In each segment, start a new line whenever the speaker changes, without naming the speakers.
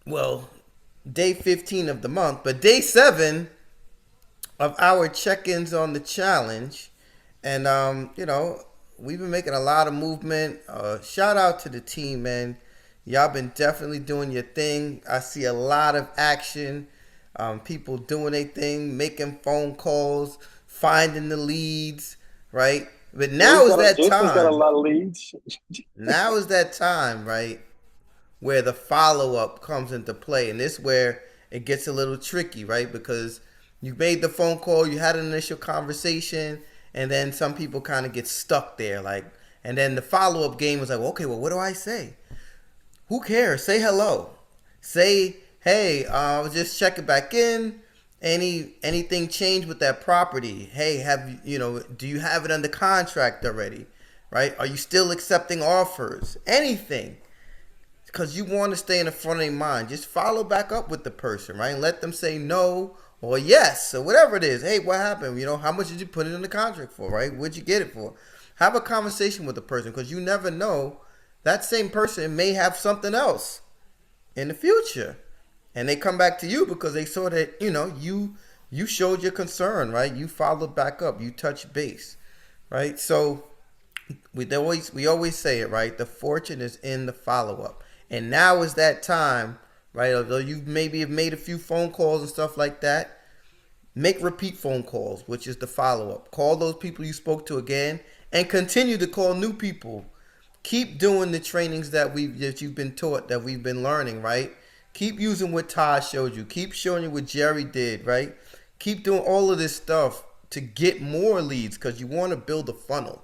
well, day 15 of the month, but day 7 of our check-ins on the challenge. And we've been making a lot of movement. Shout out to the team, man. Y'all been definitely doing your thing. I see a lot of action. People doing their thing, making phone calls, finding the leads, right? But now is that
Jason's got a
time.
lot of leads.
Now is that time, right? Where the follow up comes into play. And this where it gets a little tricky, right? Because you made the phone call, you had an initial conversation, and then some people kind of get stuck there. And then the follow up game was like, okay, well, what do I say? Who cares? Say hello. Say, hey, I was just checking back in. Anything changed with that property? Hey, do you have it under contract already? Right? Are you still accepting offers? Anything, because you want to stay in the front of their mind. Just follow back up with the person, right? And let them say no or yes or whatever it is. Hey, what happened? How much did you put it in the contract for, right? What'd you get it for? Have a conversation with the person, because you never know. That same person may have something else in the future. And they come back to you because they saw that, you showed your concern, right? You followed back up. You touched base, right? So we always say it, right? The fortune is in the follow up, and now is that time, right? Although you maybe have made a few phone calls and stuff like that, make repeat phone calls, which is the follow up. Call those people you spoke to again, and continue to call new people. Keep doing the trainings that you've been taught, that we've been learning, right? Keep using what Todd showed you. Keep showing you what Jerry did, right? Keep doing all of this stuff to get more leads, because you want to build a funnel,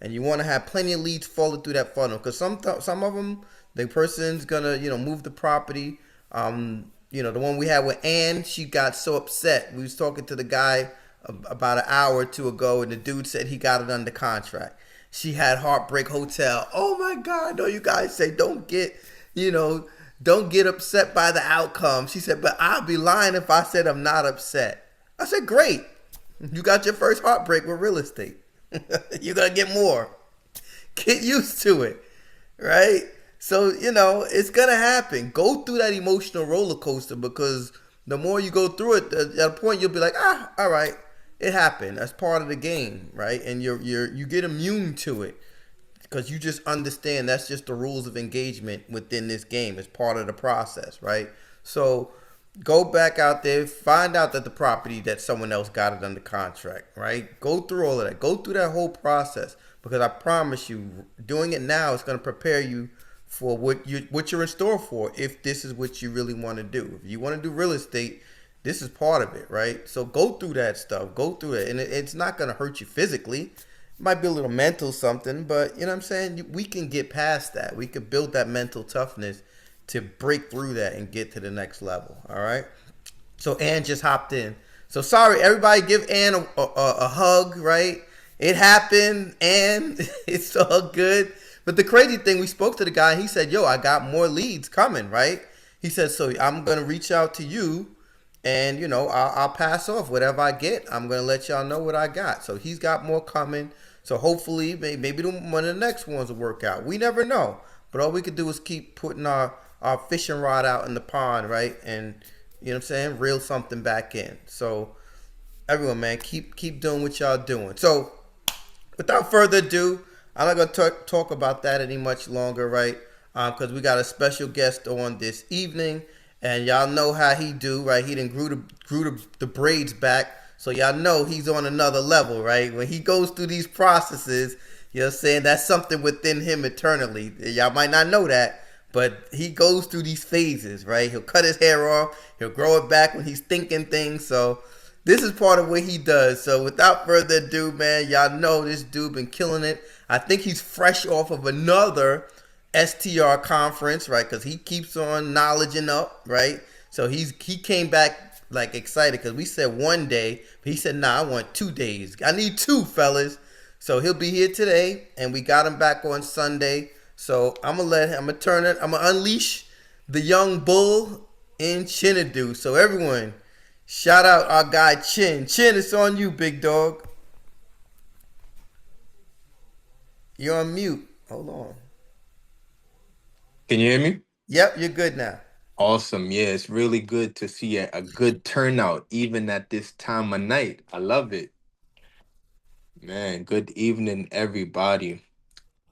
and you want to have plenty of leads falling through that funnel. Because some of them, the person's gonna move the property. The one we had with Ann, she got so upset. We was talking to the guy about an hour or two ago, and the dude said he got it under contract. She had Heartbreak Hotel. Oh my God! No, you guys say you know, don't get upset by the outcome. She said, but I'll be lying if I said I'm not upset. I said, great. You got your first heartbreak with real estate. You're gonna get more. Get used to it, right? So, it's gonna happen. Go through that emotional roller coaster, because the more you go through it, at a point you'll be like, all right, it happened. That's part of the game, right? And you get immune to it, because you just understand that's just the rules of engagement within this game. It's part of the process, right? So go back out there, find out that the property that someone else got it under contract, right? Go through all of that. Go through that whole process, because I promise you, doing it now is going to prepare you for what you're in store for, if this is what you really want to do. If you want to do real estate, this is part of it, right? So go through that stuff. Go through it, and it's not going to hurt you physically. It might be a little mental something, but you know what I'm saying? We can get past that. We could build that mental toughness to break through that and get to the next level. All right. So Ann just hopped in. So sorry, everybody, give Ann a hug, right? It happened, and it's all good. But the crazy thing, we spoke to the guy. He said, "Yo, I got more leads coming, right?" He said, "So I'm gonna reach out to you, and I'll pass off whatever I get. I'm gonna let y'all know what I got." So he's got more coming. So hopefully, maybe one of the next ones will work out. We never know. But all we could do is keep putting our fishing rod out in the pond, right? And you know what I'm saying, reel something back in. So everyone, man, keep doing what y'all doing. So without further ado, I'm not gonna talk about that any much longer, right? Because we got a special guest on this evening, and y'all know how he do, right? He done grew the braids back, so y'all know he's on another level, right? When he goes through these processes, you know what I'm saying, that's something within him eternally. Y'all might not know that, but he goes through these phases, right? He'll cut his hair off, he'll grow it back when he's thinking things. So this is part of what he does. So without further ado, man, y'all know this dude been killing it. I think he's fresh off of another STR conference, right? Because he keeps on knowledging up, right? So he came back like excited, because we said one day, but he said, "Nah, I want 2 days. I need two, fellas." So he'll be here today, and we got him back on Sunday. So I'm gonna unleash the young bull in Chinadu. So everyone, shout out our guy Chin. Chin, it's on you, big dog. You're on mute. Hold on.
Can you hear me?
Yep, you're good now.
Awesome. Yeah, it's really good to see a good turnout even at this time of night. I love it. Man, good evening, everybody.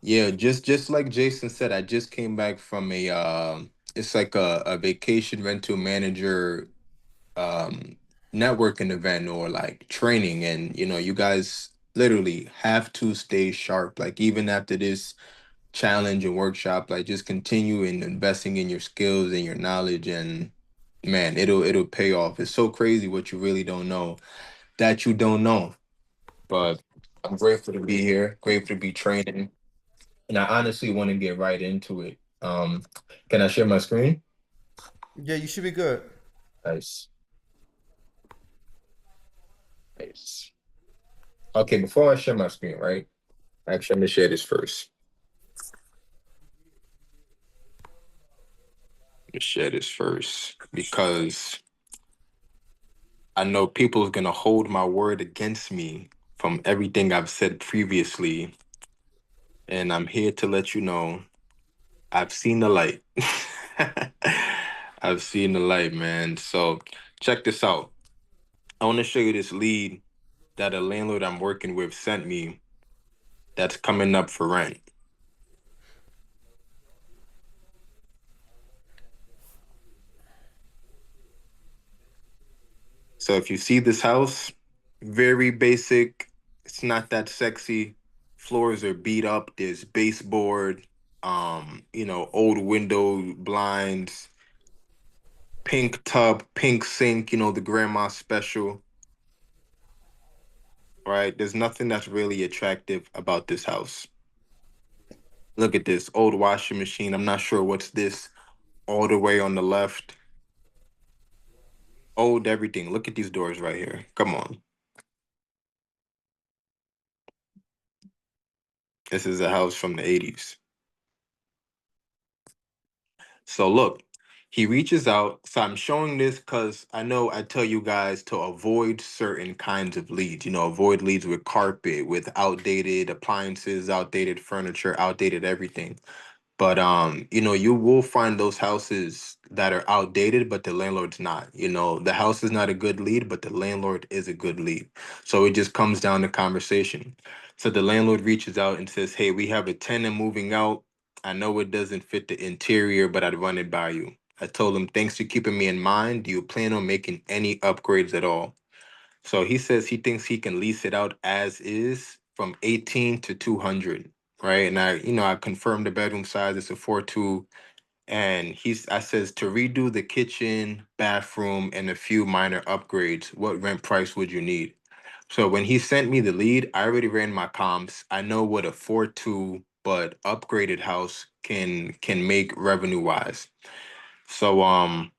Yeah, just like Jason said, I just came back from a it's like a vacation rental manager um networking event or like training, and you guys literally have to stay sharp. Like even after this challenge and workshop, like just continue in investing in your skills and your knowledge, and man, it'll pay off. It's so crazy what you really don't know that you don't know. But I'm grateful to be here, grateful to be training, and I honestly want to get right into it. Can I share my screen?
Yeah, you should be good.
Nice, nice. Okay, before I share my screen, right? Actually, I'm gonna share this first. Let's share this first because I know people's gonna hold my word against me from everything I've said previously, and I'm here to let you know I've seen the light. I've seen the light, man. So check this out. I want to show you this lead that a landlord I'm working with sent me that's coming up for rent. So if you see this house, very basic. It's not that sexy. Floors are beat up. There's baseboard, old window blinds, pink tub, pink sink, the grandma special, right? There's nothing that's really attractive about this house. Look at this old washing machine. I'm not sure what's this all the way on the left. Old everything. Look at these doors right here. Come on. This is a house from the 80s. So look, he reaches out. So I'm showing this because I know I tell you guys to avoid certain kinds of leads. Avoid leads with carpet, with outdated appliances, outdated furniture, outdated everything. But you will find those houses that are outdated, but the landlord's not. The house is not a good lead, but the landlord is a good lead. So it just comes down to conversation. So the landlord reaches out and says, "Hey, we have a tenant moving out. I know it doesn't fit the interior, but I'd run it by you." I told him, "Thanks for keeping me in mind. Do you plan on making any upgrades at all?" So he says he thinks he can lease it out as is from 18 to 200, right? And I confirmed the bedroom size. It's a 4-2. And I says to redo the kitchen, bathroom, and a few minor upgrades. What rent price would you need? So when he sent me the lead, I already ran my comps. I know what a 4-2 but upgraded house can make revenue wise. So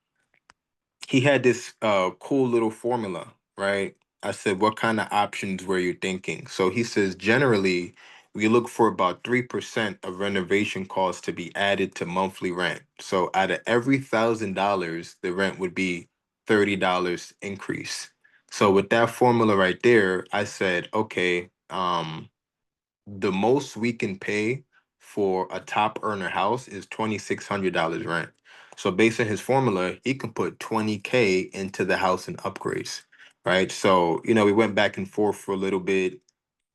he had this cool little formula, right? I said, "What kind of options were you thinking?" So he says, "Generally, we look for about 3% of renovation costs to be added to monthly rent. So out of every $1,000, the rent would be $30 increase." So with that formula right there, I said, okay, the most we can pay for a top earner house is $2,600 rent. So based on his formula, he can put 20K into the house and upgrades, right? So, we went back and forth for a little bit.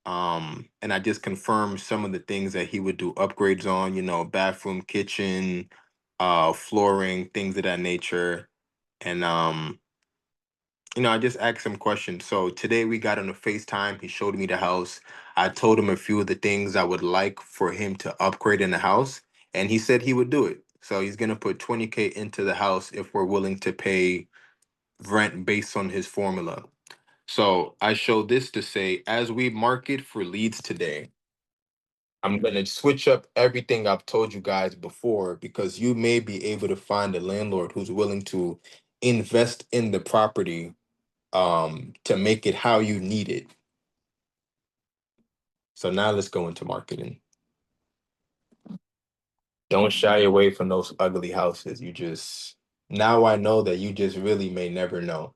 And I just confirmed some of the things that he would do upgrades on, bathroom, kitchen, flooring, things of that nature. And I just asked him questions. So today we got on a FaceTime. He showed me the house. I told him a few of the things I would like for him to upgrade in the house, and he said he would do it. So he's gonna put 20K into the house if we're willing to pay rent based on his formula. So I show this to say, as we market for leads today, I'm gonna switch up everything I've told you guys before because you may be able to find a landlord who's willing to invest in the property to make it how you need it. So now let's go into marketing. Don't shy away from those ugly houses. Now I know that you just really may never know.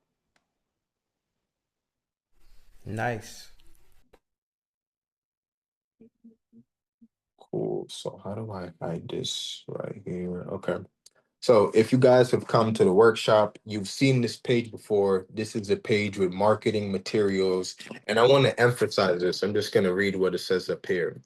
Nice.
Cool. So how do I hide this right here? Okay. So if you guys have come to the workshop, you've seen this page before. This is a page with marketing materials. And I want to emphasize this. I'm just going to read what it says up here.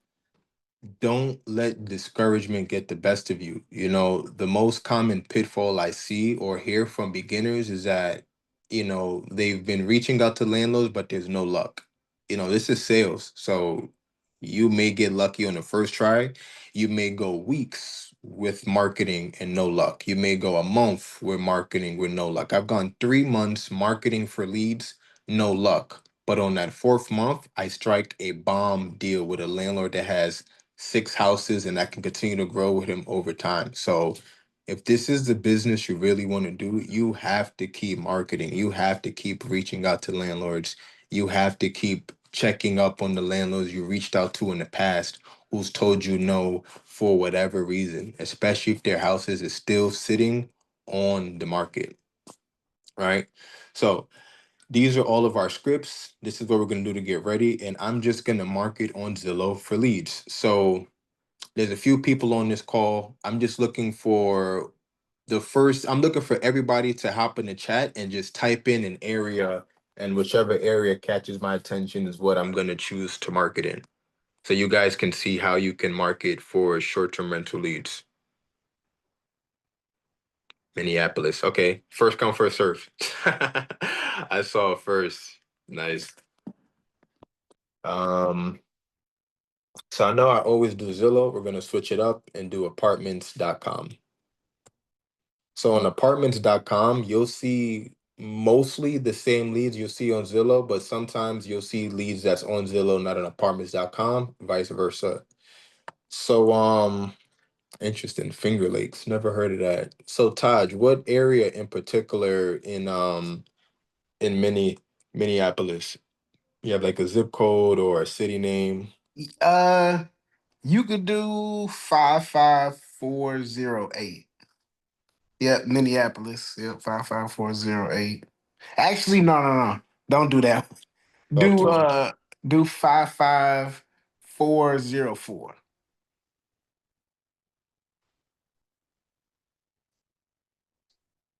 Don't let discouragement get the best of you. You know, the most common pitfall I see or hear from beginners is that, they've been reaching out to landlords, but there's no luck. This is sales. So you may get lucky on the first try. You may go weeks with marketing and no luck. You may go a month with marketing with no luck. I've gone 3 months marketing for leads, no luck. But on that fourth month, I strike a bomb deal with a landlord that has 6 houses, and I can continue to grow with him over time. So if this is the business you really want to do, you have to keep marketing. You have to keep reaching out to landlords. You have to keep checking up on the landlords you reached out to in the past who's told you no for whatever reason, especially if their houses is still sitting on the market, right? So these are all of our scripts. This is what we're going to do to get ready. And I'm just going to mark it on Zillow for leads. So there's a few people on this call. I'm looking for everybody to hop in the chat and just type in an area, and whichever area catches my attention is what I'm going to choose to market in. So you guys can see how you can market for short-term rental leads. Minneapolis. Okay. First come, first serve. I saw it first. Nice. Um, so I know I always do Zillow. We're going to switch it up and do apartments.com. So on apartments.com, you'll see mostly the same leads you'll see on Zillow, but sometimes you'll see leads that's on Zillow, not on apartments.com, vice versa. So interesting. Finger Lakes. Never heard of that. So Taj, what area in particular in Minneapolis? You have like a zip code or a city name?
Uh, you could do 55408. Yep, Minneapolis. Yep, 55408. Actually, no. Don't do that.
Talk
Do
to me.
uh do 55404.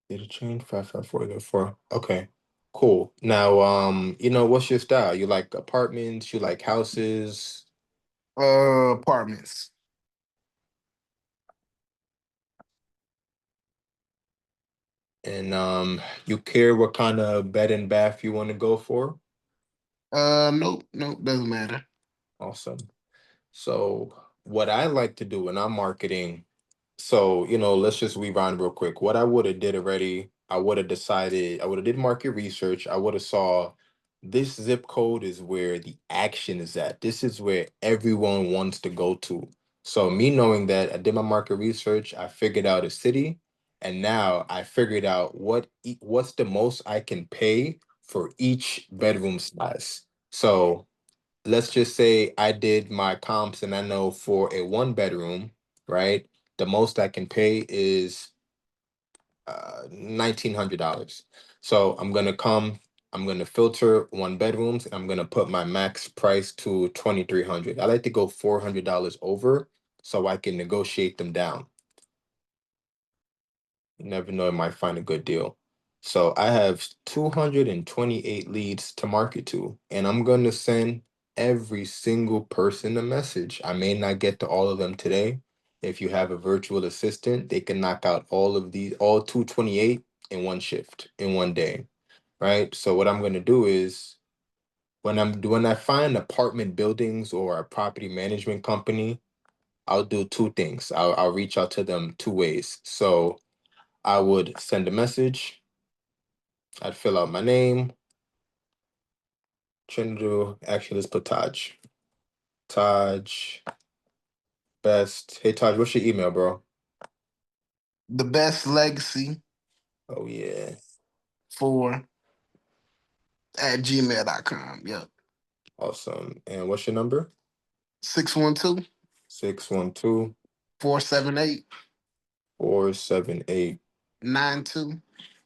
Did it change? 55404. Okay. Cool. Now, what's your style? You like apartments? You like houses?
Apartments.
And you care what kind of bed and bath you want to go for?
Nope, doesn't matter.
Awesome. So what I like to do when I'm marketing, so let's just rewind real quick. What I would have did already, I would have decided, I would have did market research. I would have saw this zip code is where the action is at. This is where everyone wants to go to. So me knowing that, I did my market research, I figured out a city, and now I figured out what's the most I can pay for each bedroom size. So let's just say I did my comps and I know for a 1 bedroom, right? The most I can pay is $1,900. So I'm gonna filter 1 bedrooms, and I'm gonna put my max price to 2,300. I like to go $400 over so I can negotiate them down. You never know, I might find a good deal. So I have 228 leads to market to, and I'm going to send every single person a message. I may not get to all of them today. If you have a virtual assistant, they can knock out all 228 in one shift, in one day, right? So what I'm going to do is when I find apartment buildings or a property management company, I'll do two things. I'll reach out to them two ways. So I would send a message. I'd fill out my name. Chindu. Actually, let's put Taj. Taj Best. Hey Taj, what's your email, bro?
The best legacy
Oh yeah.
for at gmail.com. Yep.
Awesome. And what's your number?
612
612
478
478
9253.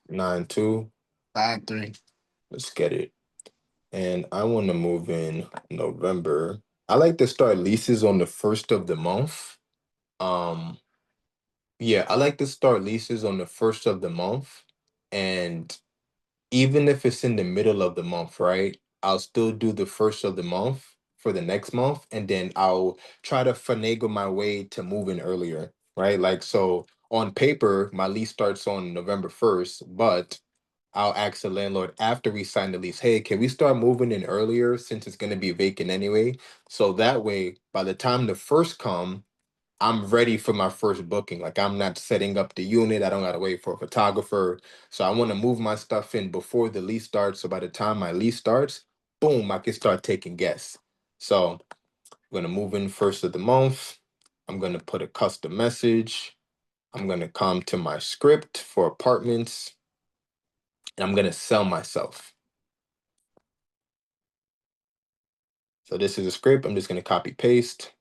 92. Let's get it. And I want to move in November. I like to start leases on the first of the month. Um, Yeah, I like to start leases on the first of the month. And even if it's in the middle of the month, right? I'll still do the first of the month for the next month, and then I'll try to finagle my way to move in earlier, right? Like, so on paper, my lease starts on November 1st, but I'll ask the landlord after we sign the lease, hey, can we start moving in earlier since it's going to be vacant anyway? So that way, by the time the first come, I'm ready for my first booking. Like I'm not setting up the unit. I don't gotta wait for a photographer. So I want to move my stuff in before the lease starts. So by the time my lease starts, boom, I can start taking guests. So I'm gonna move in first of the month. I'm gonna put a custom message. I'm gonna come to my script for apartments, and I'm gonna sell myself. So this is a script. I'm just gonna copy paste.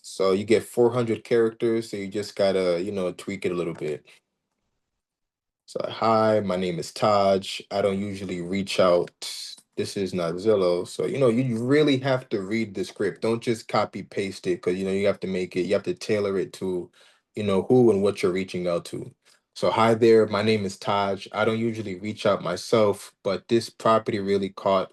So you get 400 characters. So you just gotta, tweak it a little bit. So, hi, my name is Taj. I don't usually reach out. This is not Zillow. So, you really have to read the script. Don't just copy paste it because, you have to make it, you have to tailor it to, who and what you're reaching out to. So, hi there, my name is Taj. I don't usually reach out myself, but this property really caught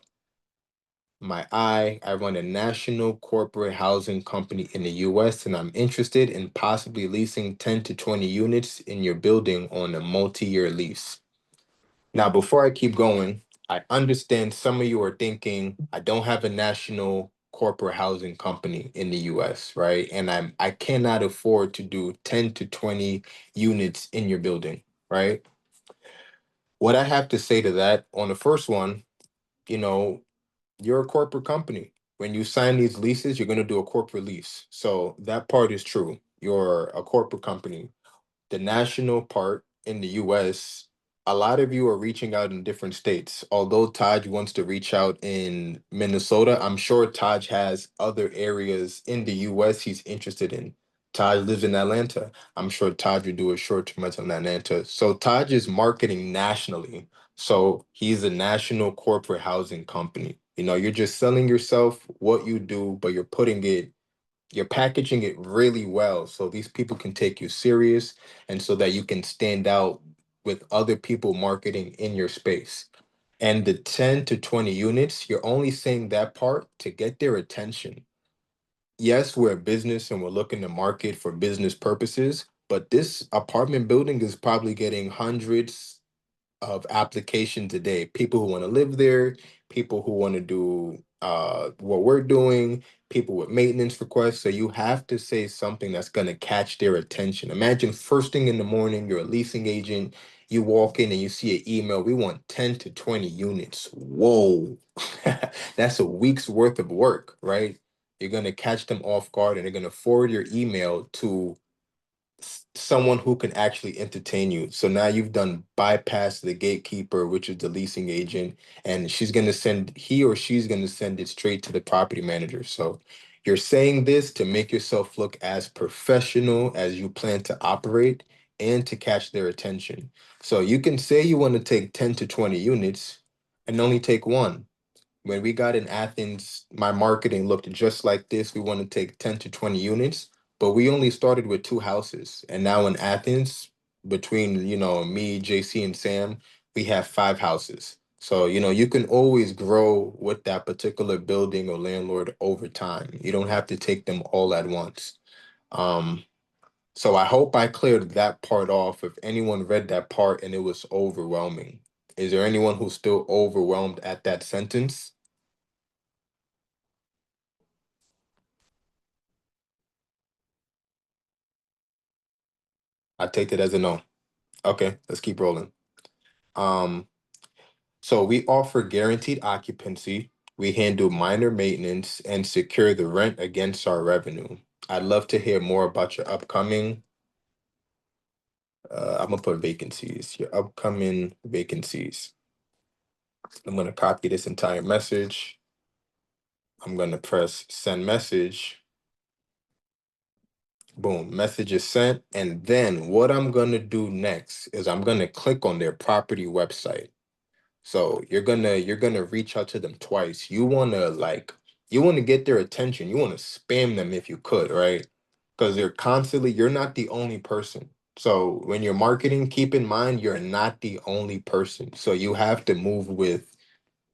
my eye. I run a national corporate housing company in the US, and I'm interested in possibly leasing 10 to 20 units in your building on a multi-year lease. Now, before I keep going, I understand some of you are thinking I don't have a national corporate housing company in the US, right? And I cannot afford to do 10 to 20 units in your building, right? What I have to say to that on the first one, you know, you're a corporate company. When you sign these leases, you're going to do a corporate lease. So that part is true. You're a corporate company. The national part in the US, a lot of you are reaching out in different states. Although Taj wants to reach out in Minnesota, I'm sure Taj has other areas in the US he's interested in. Taj lives in Atlanta. I'm sure Taj would do a short term rental in Atlanta. So Taj is marketing nationally. So he's a national corporate housing company. You're just selling yourself what you do, but you're packaging it really well so these people can take you serious and so that you can stand out with other people marketing in your space. And the 10 to 20 units, you're only saying that part to get their attention. Yes, we're a business and we're looking to market for business purposes, but this apartment building is probably getting hundreds of applications a day. People who want to live there, people who want to do what we're doing, people with maintenance requests. So you have to say something that's going to catch their attention. Imagine first thing in the morning, you're a leasing agent, you walk in and you see an email, we want 10 to 20 units. Whoa, that's a week's worth of work, right? You're going to catch them off guard and they're going to forward your email to someone who can actually entertain you. So now you've done bypass the gatekeeper, which is the leasing agent, and he or she's going to send it straight to the property manager. So you're saying this to make yourself look as professional as you plan to operate and to catch their attention. So you can say you want to take 10 to 20 units and only take one. When we got in Athens, my marketing looked just like this. We want to take 10 to 20 units, but we only started with two houses. And now in Athens, between, me, JC, and Sam, we have five houses. So, you can always grow with that particular building or landlord over time. You don't have to take them all at once. Um, so I hope I cleared that part off. If anyone read that part and it was overwhelming, is there anyone who's still overwhelmed at that sentence? I take it as a no. Okay, let's keep rolling. Um, so we offer guaranteed occupancy. We handle minor maintenance and secure the rent against our revenue. I'd love to hear more about your upcoming. I'm gonna put vacancies. Your upcoming vacancies. I'm gonna copy this entire message. I'm gonna press send message. Boom, message is sent. And then what I'm gonna do next is I'm gonna click on their property website. So you're gonna reach out to them twice. You wanna get their attention. You wanna spam them if you could, right? because you're not the only person. So when you're marketing, keep in mind you're not the only person. So you have to move with,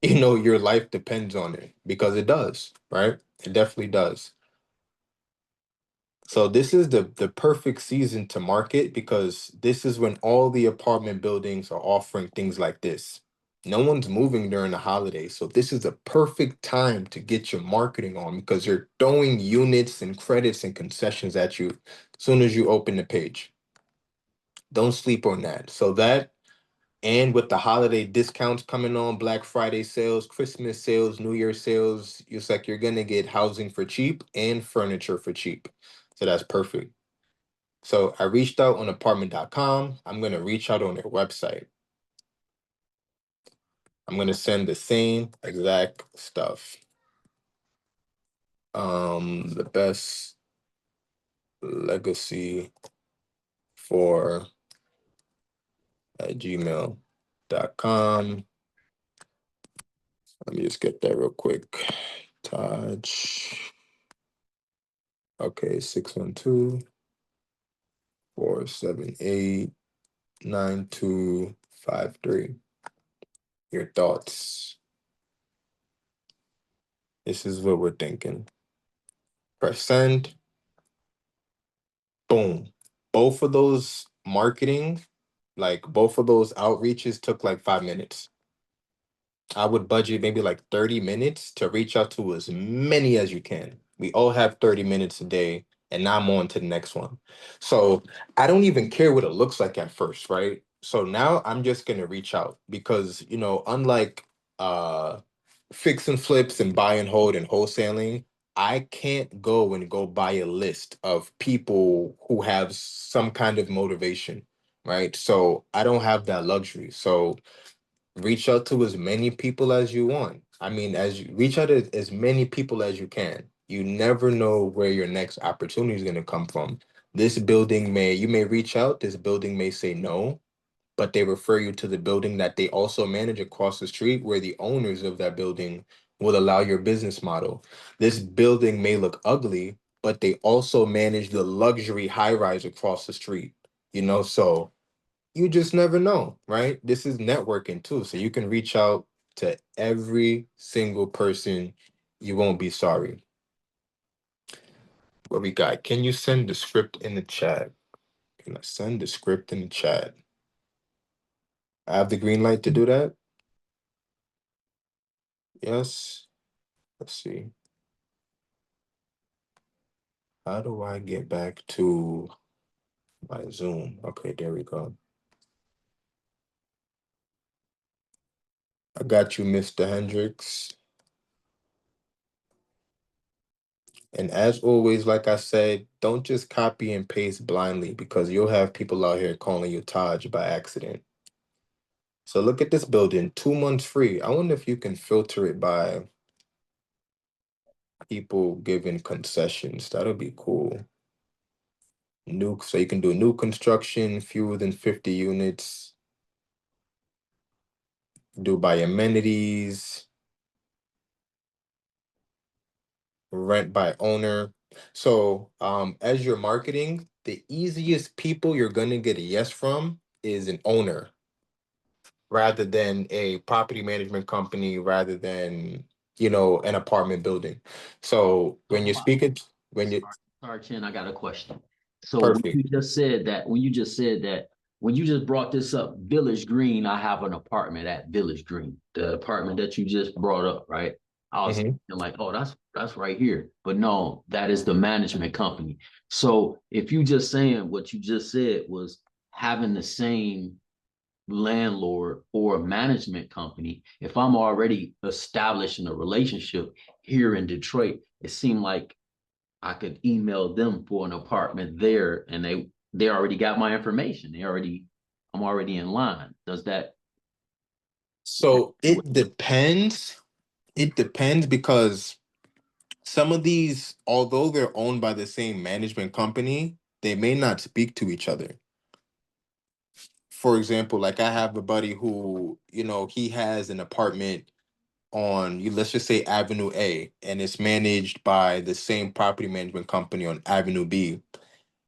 your life depends on it because it does, right? It definitely does. So this is the perfect season to market because this is when all the apartment buildings are offering things like this. No one's moving during the holidays, so this is the perfect time to get your marketing on because you're throwing units and credits and concessions at you as soon as you open the page. Don't sleep on that. So that and with the holiday discounts coming on, Black Friday sales, Christmas sales, New Year sales, it's like you're gonna get housing for cheap and furniture for cheap. So that's perfect. So I reached out on apartment.com. I'm going to reach out on their website. I'm going to send the same exact stuff. The best legacy for at gmail.com. Let me just get that real quick. Taj. Okay, 612-478-9253. Your thoughts. This is what we're thinking. Press send. Boom. Both of those marketing, like both of those outreaches took like 5 minutes. I would budget maybe like 30 minutes to reach out to as many as you can. We all have 30 minutes a day, and now I'm on to the next one. So I don't even care what it looks like at first, right? So now I'm just gonna reach out because unlike fix and flips and buy and hold and wholesaling, I can't go buy a list of people who have some kind of motivation, right? So I don't have that luxury. So reach out to as many people as you want. I mean, as you reach out to as many people as you can. You never know where your next opportunity is going to come from. You may reach out, this building may say no, but they refer you to the building that they also manage across the street where the owners of that building will allow your business model. This building may look ugly, but they also manage the luxury high rise across the street, so you just never know, right? This is networking too. So you can reach out to every single person. You won't be sorry. What we got? Can you send the script in the chat? Can I send the script in the chat? I have the green light to do that. Yes. Let's see. How do I get back to my Zoom? Okay, there we go. I got you, Mr. Hendricks. And as always, like I said, don't just copy and paste blindly because you'll have people out here calling you Taj by accident. So look at this building, 2 months free. I wonder if you can filter it by people giving concessions. That'll be cool. So you can do new construction, fewer than 50 units, do by amenities, rent by owner. So as you're marketing, the easiest people you're gonna get a yes from is an owner rather than a property management company, rather than, an apartment building. So
So
when you're speaking, when you
sorry, Chen, I got a question. So
perfect.
when you just brought this up, Village Green, I have an apartment at Village Green, the apartment that you just brought up, right? I was
Mhm.
thinking like, oh, that's right here. But no, that is the management company. So if you just saying what you just said was having the same landlord or a management company, if I'm already establishing a relationship here in Detroit, it seemed like I could email them for an apartment there, and they already got my information. I'm already in line. Does that?
So it depends. It depends because some of these, although they're owned by the same management company, they may not speak to each other. For example, like I have a buddy who, he has an apartment on you, let's just say Avenue A, and it's managed by the same property management company on Avenue B,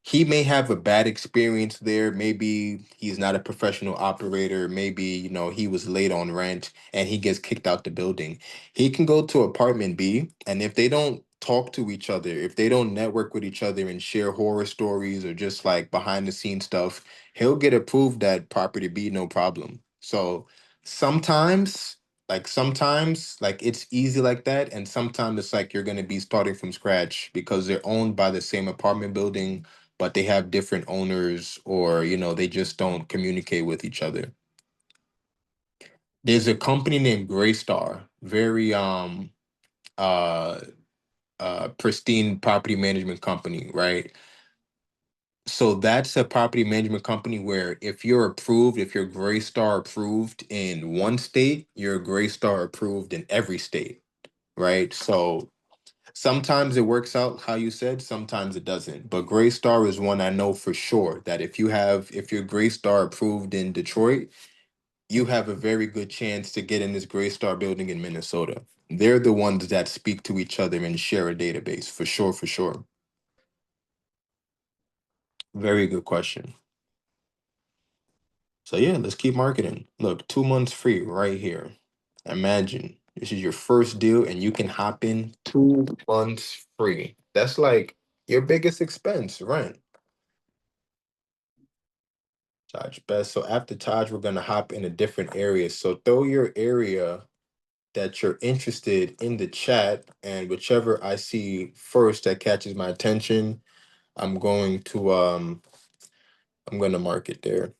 he may have a bad experience there. Maybe he's not a professional operator. Maybe, he was late on rent and he gets kicked out the building. He can go to apartment B, and if they don't talk to each other, if they don't network with each other and share horror stories or just like behind the scenes stuff, he'll get approved at property B, no problem. So sometimes, sometimes it's easy like that, and sometimes it's like you're gonna be starting from scratch because they're owned by the same apartment building, but they have different owners, or they just don't communicate with each other. There's a company named Graystar, very uh pristine property management company, right? So that's a property management company where if you're approved, if you're Graystar approved in one state, you're Graystar approved in every state, right? So sometimes it works out how you said, sometimes it doesn't. But Gray Star is one I know for sure that if you're Gray Star approved in Detroit, you have a very good chance to get in this Gray Star building in Minnesota. They're the ones that speak to each other and share a database, for sure, for sure. Very good question. So yeah, let's keep marketing. Look, 2 months free right here. Imagine this is your first deal and you can hop in 2 months free. That's like your biggest expense, rent. Taj best. So after Taj, we're gonna hop into different areas. So throw your area that you're interested in the chat, and whichever I see first that catches my attention, I'm going to I'm gonna mark it there.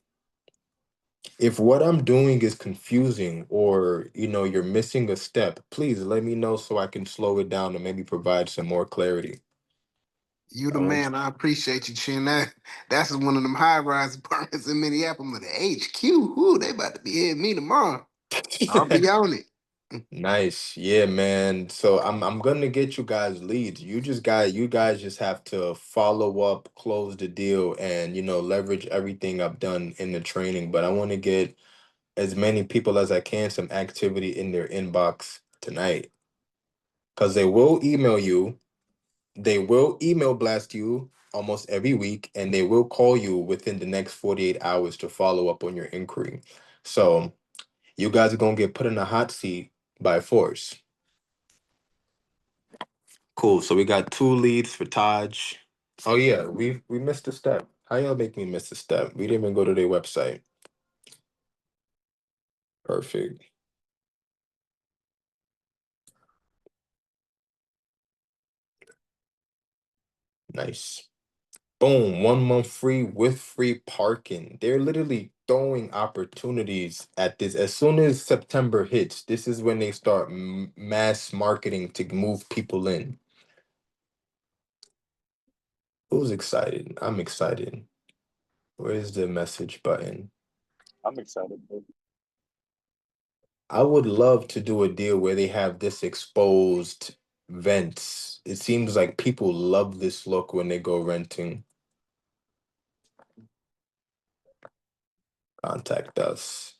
If what I'm doing is confusing or you're missing a step, please let me know so I can slow it down and maybe provide some more clarity.
You the
I want
man. I appreciate you, Chin. That's one of them high rise apartments in Minneapolis. The HQ. Ooh, they about to be hitting me tomorrow. I'll
you.
be on it.
Nice. Yeah, man. So I'm gonna get you guys leads. You guys just have to follow up, close the deal, and leverage everything I've done in the training. But I want to get as many people as I can some activity in their inbox tonight. Because they will email blast you almost every week, and they will call you within the next 48 hours to follow up on your inquiry. So you guys are gonna get put in a hot seat by force. Cool. So we got 2 leads for Taj. Oh yeah, we missed a step. How y'all make me miss a step? We didn't even go to their website. Perfect. Nice. Boom. 1 month free with free parking. They're literally throwing opportunities at this. As soon as September hits, this is when they start mass marketing to move people in. Who's excited? I'm excited. Where's the message button?
I'm excited.
I would love to do a deal where they have this exposed vents. It seems like people love this look when they go renting. Contact us.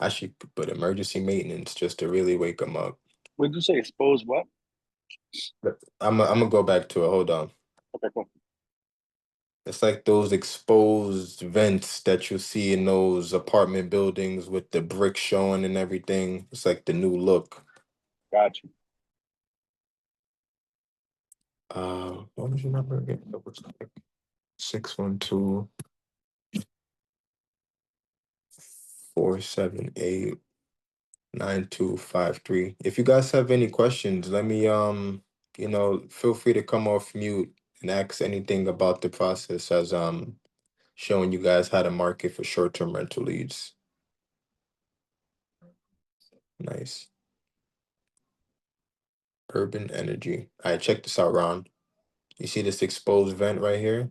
I should put emergency maintenance just to really wake them up.
What did you say? Expose what?
But I'm gonna go back to it. Hold on.
Okay, cool.
It's like those exposed vents that you see in those apartment buildings with the brick showing and everything. It's like the new look.
Got you.
What was your number again? Double check. 612 478 9253. If you guys have any questions, let me feel free to come off mute and ask anything about the process as showing you guys how to market for short-term rental leads. Nice. Urban energy. All right, check this out, Ron. You see this exposed vent right here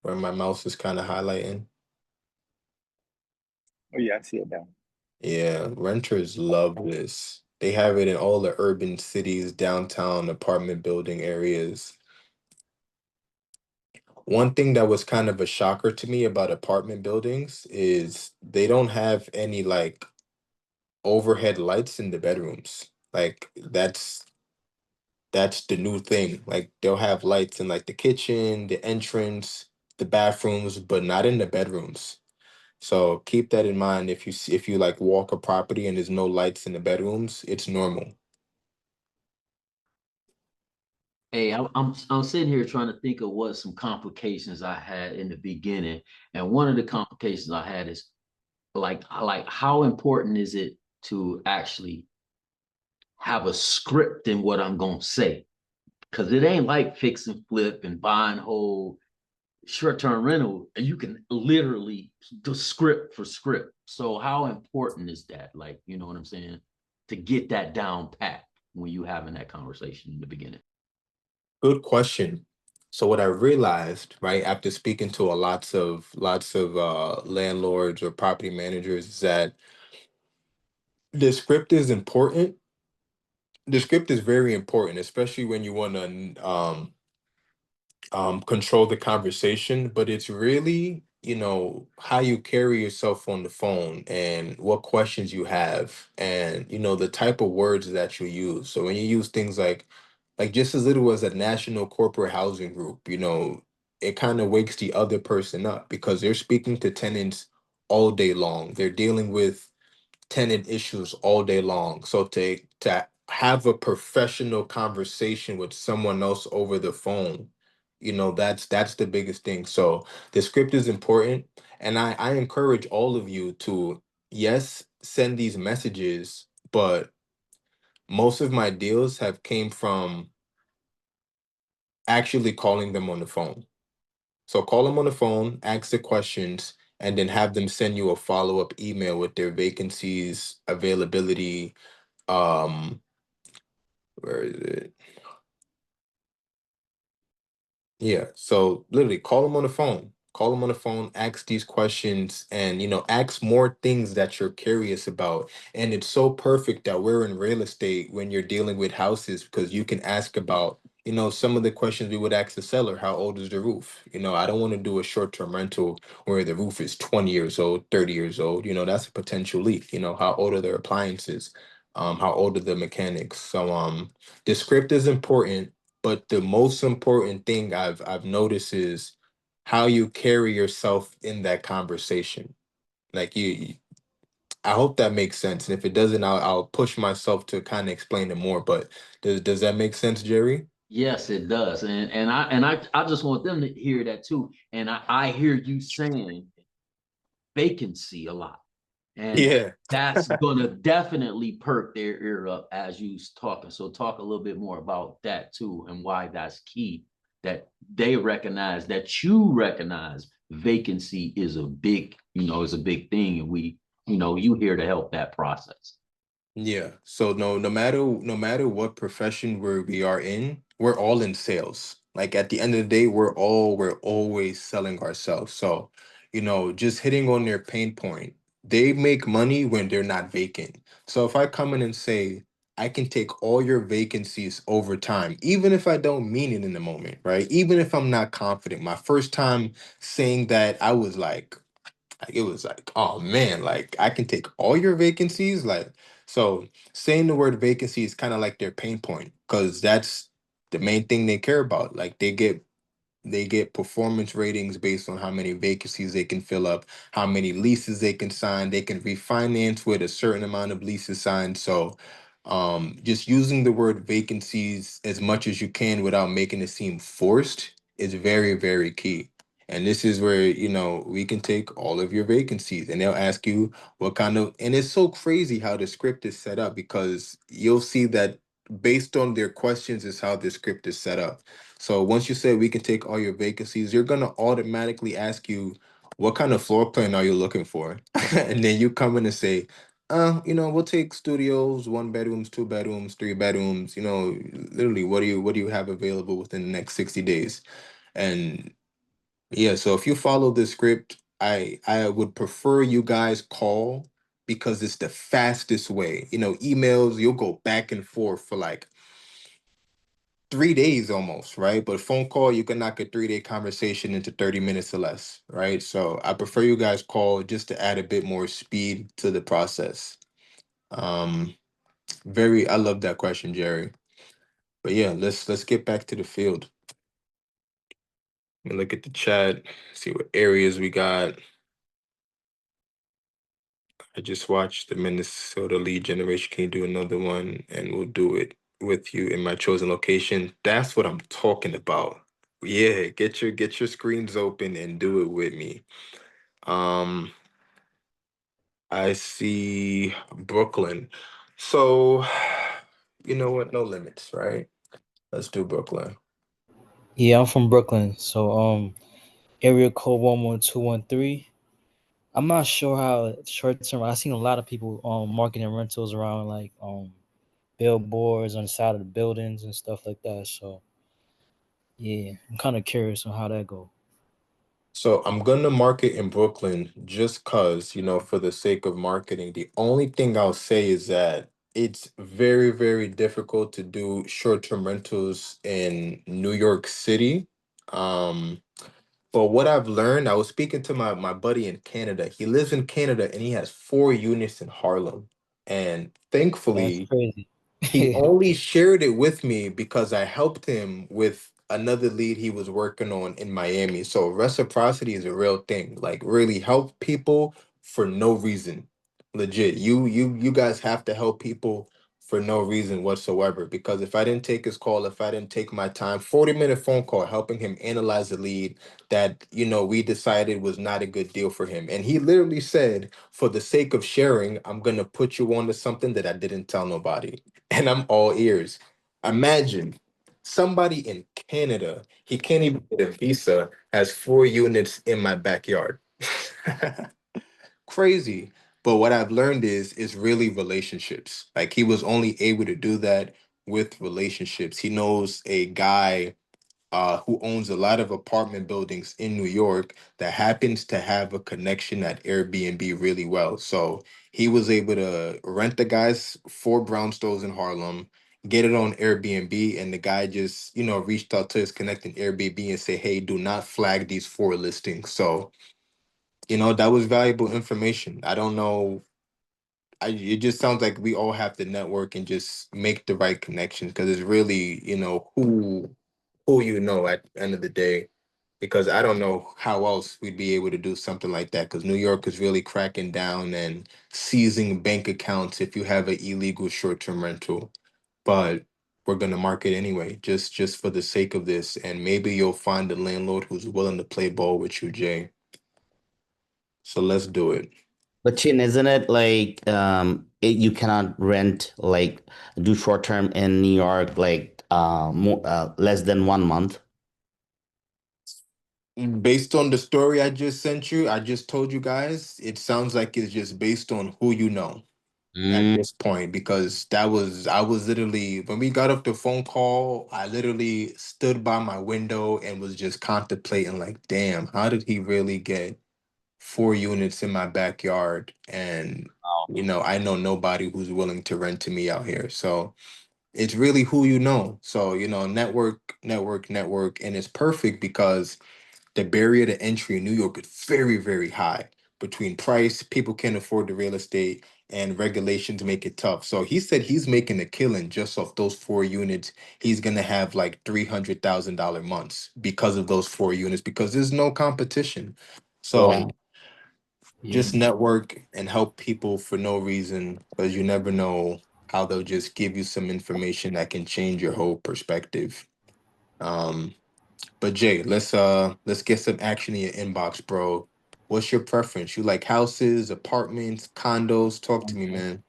where my mouse is kind of highlighting?
Oh yeah, I see it now.
Yeah, renters love this. They have it in all the urban cities, downtown apartment building areas. One thing that was kind of a shocker to me about apartment buildings is they don't have any like overhead lights in the bedrooms. Like that's the new thing. Like they'll have lights in like the kitchen, the entrance, the bathrooms, but not in the bedrooms. So keep that in mind if you see, if you like walk a property and there's no lights in the bedrooms, it's normal.
Hey, I'm sitting here trying to think of what some complications I had in the beginning, and one of the complications I had is like how important is it to actually have a script in what I'm gonna say? Because it ain't like fix and flip and buy and hold short-term rental, and you can literally do script for script. So how important is that? Like, you know what I'm saying? To get that down pat when you having that conversation in the beginning.
Good question. So what I realized, right, after speaking to a lots of landlords or property managers is that the script is important. The script is very important, especially when you want to control the conversation, but it's really, how you carry yourself on the phone and what questions you have and, the type of words that you use. So when you use things like just as little as a national corporate housing group, it kind of wakes the other person up because they're speaking to tenants all day long. They're dealing with tenant issues all day long. So to have a professional conversation with someone else over the phone, that's the biggest thing. So the script is important, and I encourage all of you to, yes, send these messages, but most of my deals have came from actually calling them on the phone. So call them on the phone, ask the questions, and then have them send you a follow-up email with their vacancies, availability, um, where is it? Yeah. So literally call them on the phone. Call them on the phone, ask these questions, and ask more things that you're curious about. And it's so perfect that we're in real estate when you're dealing with houses because you can ask about, some of the questions we would ask the seller. How old is the roof? I don't want to do a short-term rental where the roof is 20 years old, 30 years old. That's a potential leak. How old are their appliances? How old are the mechanics? So the script is important, but the most important thing I've noticed is how you carry yourself in that conversation. Like I hope that makes sense. And if it doesn't, I'll push myself to kind of explain it more. But does that make sense, Jerry?
Yes, it does. And I just want them to hear that too. And I hear you saying vacancy a lot. And
Yeah.
that's gonna definitely perk their ear up as you talking. So talk a little bit more about that too and why that's key. That they recognize that you recognize vacancy is a big, is a big thing. And you here to help that process.
Yeah. So no matter what profession we are in, we're all in sales. Like at the end of the day, we're always selling ourselves. So, just hitting on their pain point. They make money when they're not vacant. So if I come in and say, I can take all your vacancies over time, even if I don't mean it in the moment, right? Even if I'm not confident. My first time saying that, I was like it was like, oh man, like I can take all your vacancies. Like, so saying the word vacancy is kind of like their pain point because that's the main thing they care about. Like they get performance ratings based on how many vacancies they can fill up, how many leases they can sign. They can refinance with a certain amount of leases signed. So, just using the word vacancies as much as you can without making it seem forced is very, very key. And this is where, we can take all of your vacancies and they'll ask you what kind of, and it's so crazy how the script is set up because you'll see that based on their questions is how the script is set up. So once you say we can take all your vacancies, you're gonna automatically ask you what kind of floor plan are you looking for? And then you come in and say, we'll take studios, one bedrooms, two bedrooms, three bedrooms, literally what do you have available within the next 60 days? And yeah, so if you follow the script, I would prefer you guys call because it's the fastest way. Emails, you'll go back and forth for like 3 days almost, right? But phone call, you can knock a 3-day conversation into 30 minutes or less, right? So I prefer you guys call just to add a bit more speed to the process. Um, very, I love that question, Jerry. But yeah, let's get back to the field. Let me look at the chat, see what areas we got. I just watched the Minnesota lead generation. Can you do another one? And we'll do it with you in my chosen location. That's what I'm talking about. Yeah, get your screens open and do it with me. Um, I see Brooklyn. So, you know what? No limits, right? Let's do Brooklyn.
Yeah, I'm from Brooklyn. So area code 11213. I'm not sure how short term. I've seen a lot of people marketing rentals around like billboards on the side of the buildings and stuff like that. So yeah, I'm kind of curious on how that go.
So I'm gonna market in Brooklyn just cause, for the sake of marketing. The only thing I'll say is that it's very, very difficult to do short-term rentals in New York City. Um, but what I've learned, I was speaking to my buddy in Canada. He lives in Canada and he has 4 units in Harlem. And
That's
thankfully,
crazy.
he only shared it with me because I helped him with another lead he was working on in Miami. So reciprocity is a real thing. Like really help people for no reason. Legit. You guys have to help people for no reason whatsoever. Because if I didn't take his call, if I didn't take my time, 40-minute phone call helping him analyze the lead that we decided was not a good deal for him. And he literally said, for the sake of sharing, I'm gonna put you on to something that I didn't tell nobody. And I'm all ears. Imagine somebody in Canada, he can't even get a visa, has 4 units in my backyard. Crazy. But what I've learned is really relationships. Like he was only able to do that with relationships. He knows a guy who owns a lot of apartment buildings in New York that happens to have a connection at Airbnb really well. So he was able to rent the guy's 4 brownstones in Harlem, get it on Airbnb, and the guy just, reached out to his connecting Airbnb and say, hey, do not flag these 4 listings. So, that was valuable information. I don't know. It just sounds like we all have to network and just make the right connections because it's really, who at the end of the day because I don't know how else we'd be able to do something like that because New York is really cracking down and seizing bank accounts if you have an illegal short-term rental. But we're gonna market anyway, just for the sake of this, and maybe you'll find a landlord who's willing to play ball with you, Jay. So let's do it.
But Chin, isn't it like you cannot rent like do short term in New York like less than 1 month?
Based on the story I just sent you, I just told you guys, it sounds like it's just based on who you know at
Mm.
this point because I was literally when we got off the phone call, I literally stood by my window and was just contemplating like, damn, how did he really get 4 units in my backyard? And I know nobody who's willing to rent to me out here. So it's really who you know. So, network, network, network. And it's perfect because the barrier to entry in New York is very, very high between price, people can't afford the real estate, and regulations make it tough. So he said he's making a killing just off those 4 units. He's gonna have like $300,000 months because of those 4 units because there's no competition. So
Wow.
Yeah.
just network and help people for no reason because you never know how they'll just give you some information that can change your whole perspective. Um, but Jay, let's get some action in your inbox, bro. What's your preference? You like houses, apartments, condos? Talk to me, man.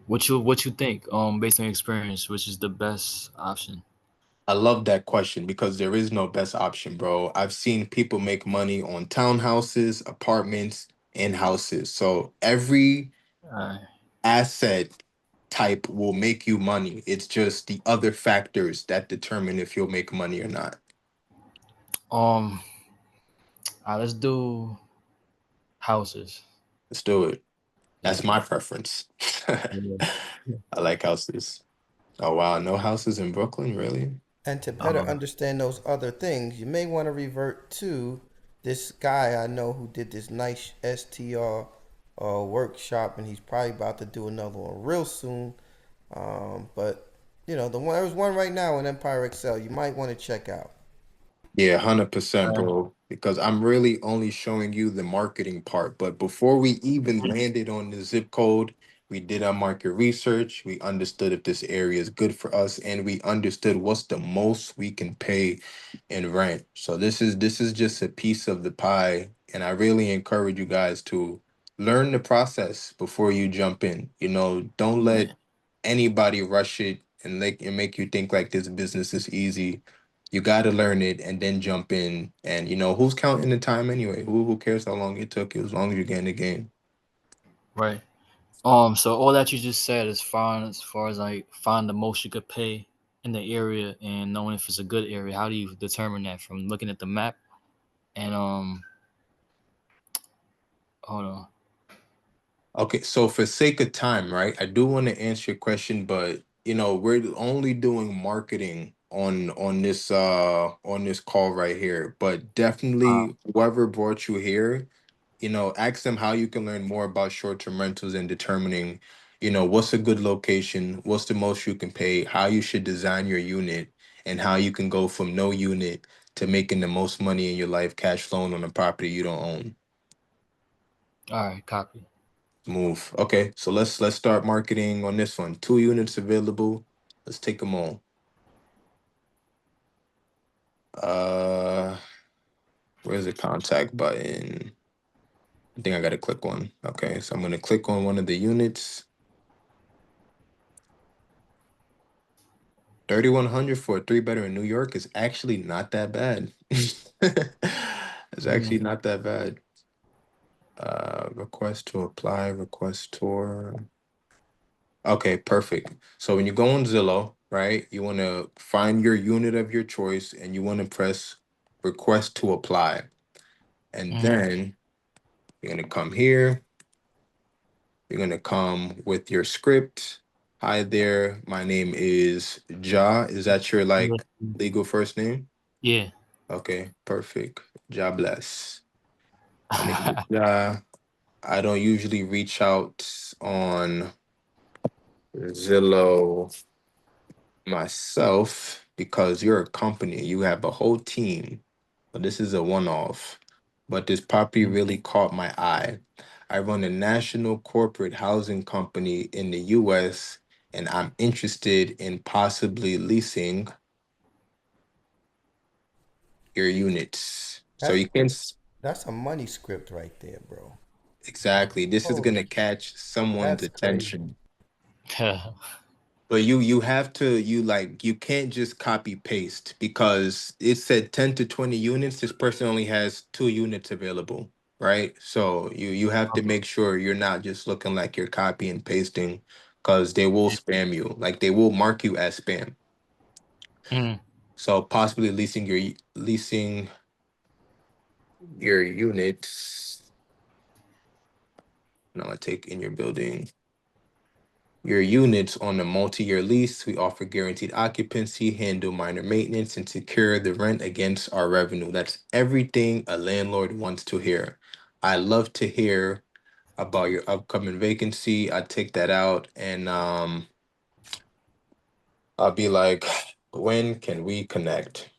What you think? Based on your experience, which is the best option?
I love that question because there is no best option, bro. I've seen people make money on townhouses, apartments, and houses. So every
Uh,
asset type will make you money. It's just the other factors that determine if you'll make money or not.
um, let's do houses.
Let's do it. That's
Yeah.
my preference.
Yeah.
I like houses. Oh wow, no houses in Brooklyn, really?
And to better
Um,
understand those other things, you may want to revert to this guy I know who did this nice STR workshop, and he's probably about to do another one real soon. But there's one right now in Empire Excel you might want to check out.
Yeah, 100%, bro. Because I'm really only showing you the marketing part. But before we even landed on the zip code, we did our market research. We understood if this area is good for us, and we understood what's the most we can pay in rent. So this is just a piece of the pie, and I really encourage you guys to learn the process before you jump in. Don't let
Right.
anybody rush it and make you think like this business is easy. You got to learn it and then jump in. And who's counting the time anyway? Who cares how long it took you as long as you're getting the game?
Right. So all that you just said is fine as far as like find the most you could pay in the area and knowing if it's a good area. How do you determine that? From looking at the map and hold on.
Okay, so for sake of time, right? I do want to answer your question, but we're only doing marketing on this call right here. But
Uh,
definitely whoever brought you here, ask them how you can learn more about short-term rentals and determining, what's a good location, what's the most you can pay, how you should design your unit, and how you can go from no unit to making the most money in your life cash flowing on a property you don't own.
all right, copy.
Move. Okay, so let's start marketing on this one. 2 units available. Let's take them all. Uh, where's the contact button? I think I gotta click one. Okay, so I'm gonna click on one of the units. 3,100 for a three-bedroom in New York is actually not that bad. It's actually
Mm,
not that bad. Request to apply, request tour. Okay, perfect. So when you go on Zillow, right, you want to find your unit of your choice and you want to press request to apply. And
mm,
then you're going to come here. You're going to come with your script. Hi there. My name is Ja. Is that your
yeah,
legal first name?
yeah.
Okay, perfect. Ja bless. My name is Ja. I don't usually reach out on Zillow myself because you're a company, you have a whole team. But this is a one-off. But this property really caught my eye. I run a national corporate housing company in the US, and I'm interested in possibly leasing your units. So
That's
you can
that's a money script right there, bro.
exactly. This is
Holy,
gonna catch someone's
that's crazy.
attention. But you have to you can't just copy paste because it said 10 to 20 units. This person only has 2 units available, right? So you have to make sure you're not just looking like you're copy and pasting because they will spam you. Like they will mark you as spam.
Mm,
So possibly leasing your units. No, I take in your building. Your units on a multi-year lease. We offer guaranteed occupancy, handle minor maintenance, and secure the rent against our revenue. That's everything a landlord wants to hear. I love to hear about your upcoming vacancy. I take that out and I'll be like, when can we connect?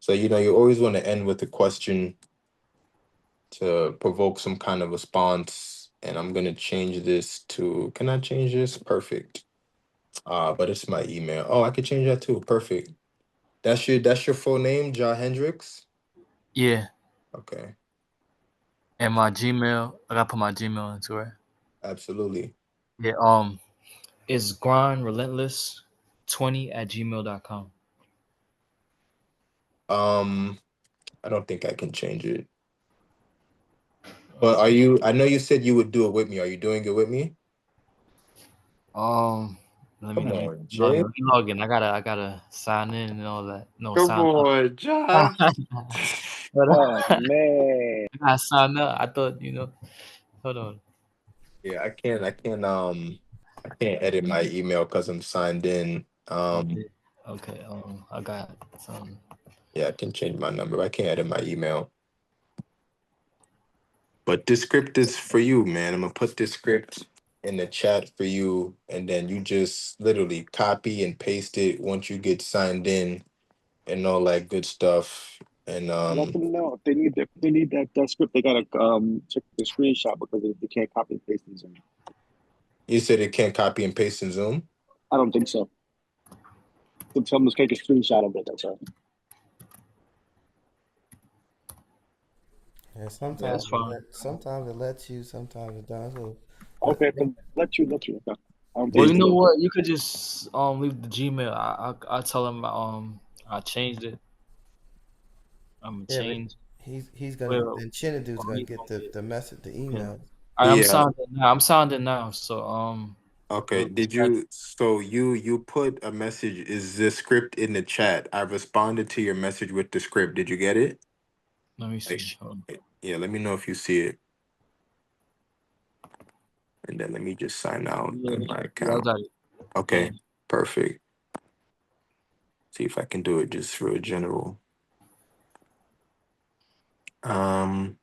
So you always want to end with a question to provoke some kind of response. And I'm gonna change this to, can I change this? Perfect. But it's my email. Oh, I could change that too. Perfect. That's your full name, Ja Hendricks?
yeah.
Okay,
And my Gmail, I gotta put my Gmail into it.
absolutely.
Yeah. It's grind relentless 20 at gmail.com.
Um, I don't think I can change it. But
Okay.
I know you said you would do it with me. Are you doing it with me?
Um,
Come
let me
on,
log in.
Jay.
Let me log in. I gotta sign in and all that. No,
Come
sign up.
on, Ja.
But,
Oh man.
I gotta sign up. I thought, hold on.
I can't edit my email because I'm signed in.
Okay. Okay. I got some.
Yeah, I can change my number. I can't edit my email. But this script is for you, man. I'm gonna put this script in the chat for you, and then you just literally copy and paste it once you get signed in and all that good stuff. And
Let them know if they need that script. They gotta check the screenshot because they can't copy and paste in Zoom.
you said it can't copy and paste in Zoom.
I don't think so. So tell them to take a screenshot of it. That's all.
Yeah,
Yeah, that's fine.
sometimes it lets you, sometimes it does. So,
Okay, if it let you. Okay. I don't
Well,
think
you
it's
know
gonna.
what? You could just leave the Gmail. I tell him I changed it. I'm gonna
yeah, but
change.
he's gonna
Well,
then Chinedu's gonna
he's
get
gonna
the message, the
yeah.
email.
All right, I'm
Yeah.
signed in now. I'm signed in now. So
Okay.
we'll
Did
chat.
you? So you put a message? Is the script in the chat? I responded to your message with the script. Did you get it?
Let me
Like,
see. Hold on.
yeah. Let me know if you see it, and then let me just sign out
Yeah,
in my
yeah, I
account.
got it. Yeah.
Okay. Perfect. See if I can do it just for a general. Um.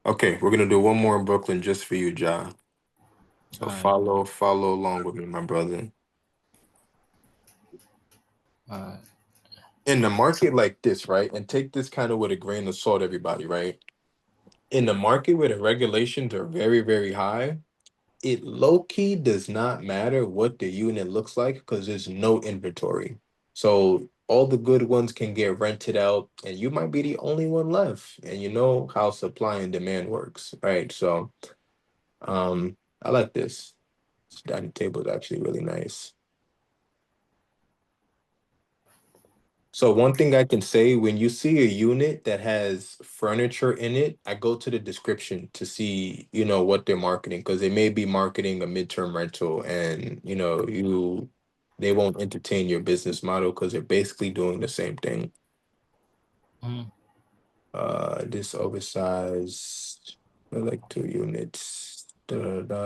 Okay, we're gonna do one more in Brooklyn just for you, Ja. So
All right.
follow along with me, my brother.
All right.
In the market like this, right? And take this kind of with a grain of salt, everybody, right? In the market where the regulations are very, very high, it low key does not matter what the unit looks like because there's no inventory. So all the good ones can get rented out, and you might be the only one left. And you know how supply and demand works, right? So I like this. This dining table is actually really nice. So one thing I can say, when you see a unit that has furniture in it, I go to the description to see, what they're marketing because they may be marketing a midterm rental and, they won't entertain your business model because they're basically doing the same thing.
Mhm.
This oversized, like 2 units.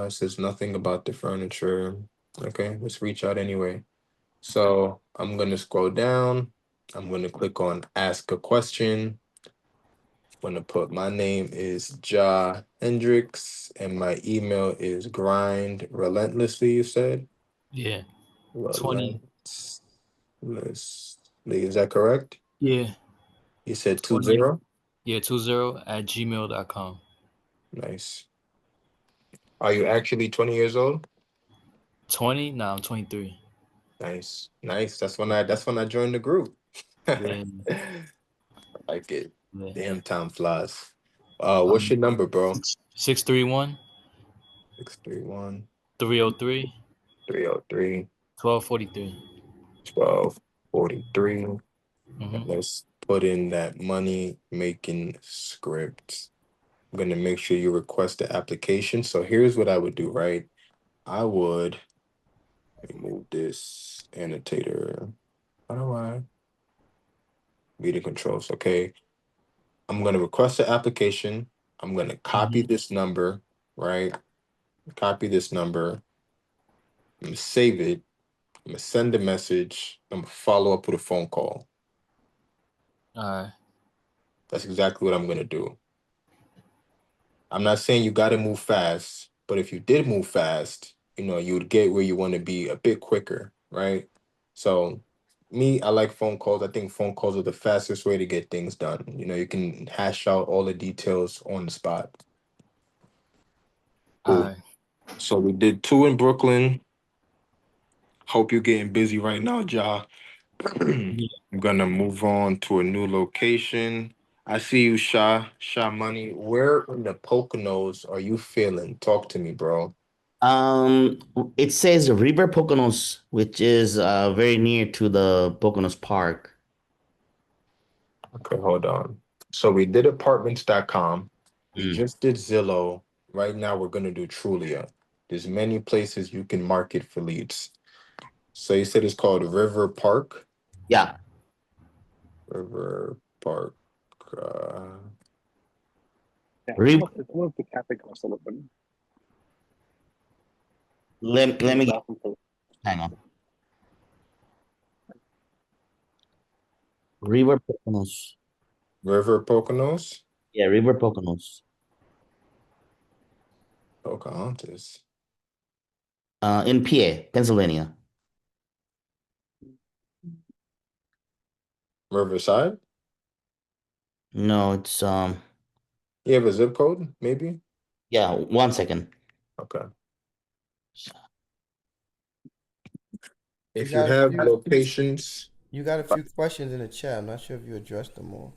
Says nothing about the furniture. Okay, let's reach out anyway. So I'm gonna scroll down. I'm gonna click on ask a question. I'm gonna put my name is Ja Hendricks and my email is grind relentlessly, you said?
Yeah. 20.
Relentlessly. Is that correct?
Yeah.
You said
20.
20?
Yeah. 20 at gmail.com.
Nice. Are you actually 20 years old?
20? No, I'm 23.
Nice. Nice. That's when I joined the group.
Yeah.
Like it.
Yeah.
Damn, time flies. What's
Um,
your number, bro?
631
631
303
303
1243.
1243. And
Mm-hmm.
let's put in that money making script. I'm gonna make sure you request the application. So here's what I would do, right? I would remove this annotator. How do I meeting controls? Okay. I'm gonna request the application. I'm gonna copy
Mm-hmm.
this number, right? Copy this number. I'm gonna save it. I'm gonna send a message. I'm gonna follow up with a phone call.
All right.
That's exactly what I'm gonna do. I'm not saying you gotta move fast, but if you did move fast, you would get where you want to be a bit quicker, right? So me, I like phone calls. I think phone calls are the fastest way to get things done. You can hash out all the details on the spot.
All
Cool.
right.
So we did 2 in Brooklyn. Hope you're getting busy right now, Ja.
Yeah.
I'm gonna move on to a new location. I see you, Sha Money. Where in the Poconos are you feeling? Talk to me, bro.
Um, it says River Poconos, which is very near to the Poconos Park.
Okay, hold on. So we did apartments.com. We
Mm.
just did Zillow. Right now we're gonna do Trulia. There's many places you can market for leads. So you said it's called River Park?
Yeah.
River Park. Uh,
Yeah,
River.
I wonder if the cafe can still open.
Let
Just
me
ask them for.
hang on. River Poconos.
River Poconos?
Yeah, River Poconos.
Pocahontas.
In PA, Pennsylvania.
Riverside?
No, it's
You have a zip code, maybe?
yeah, 1 second.
Okay.
You
If you
got a
have
few.
locations,
You got a few questions in the chat. I'm not sure if you addressed them all.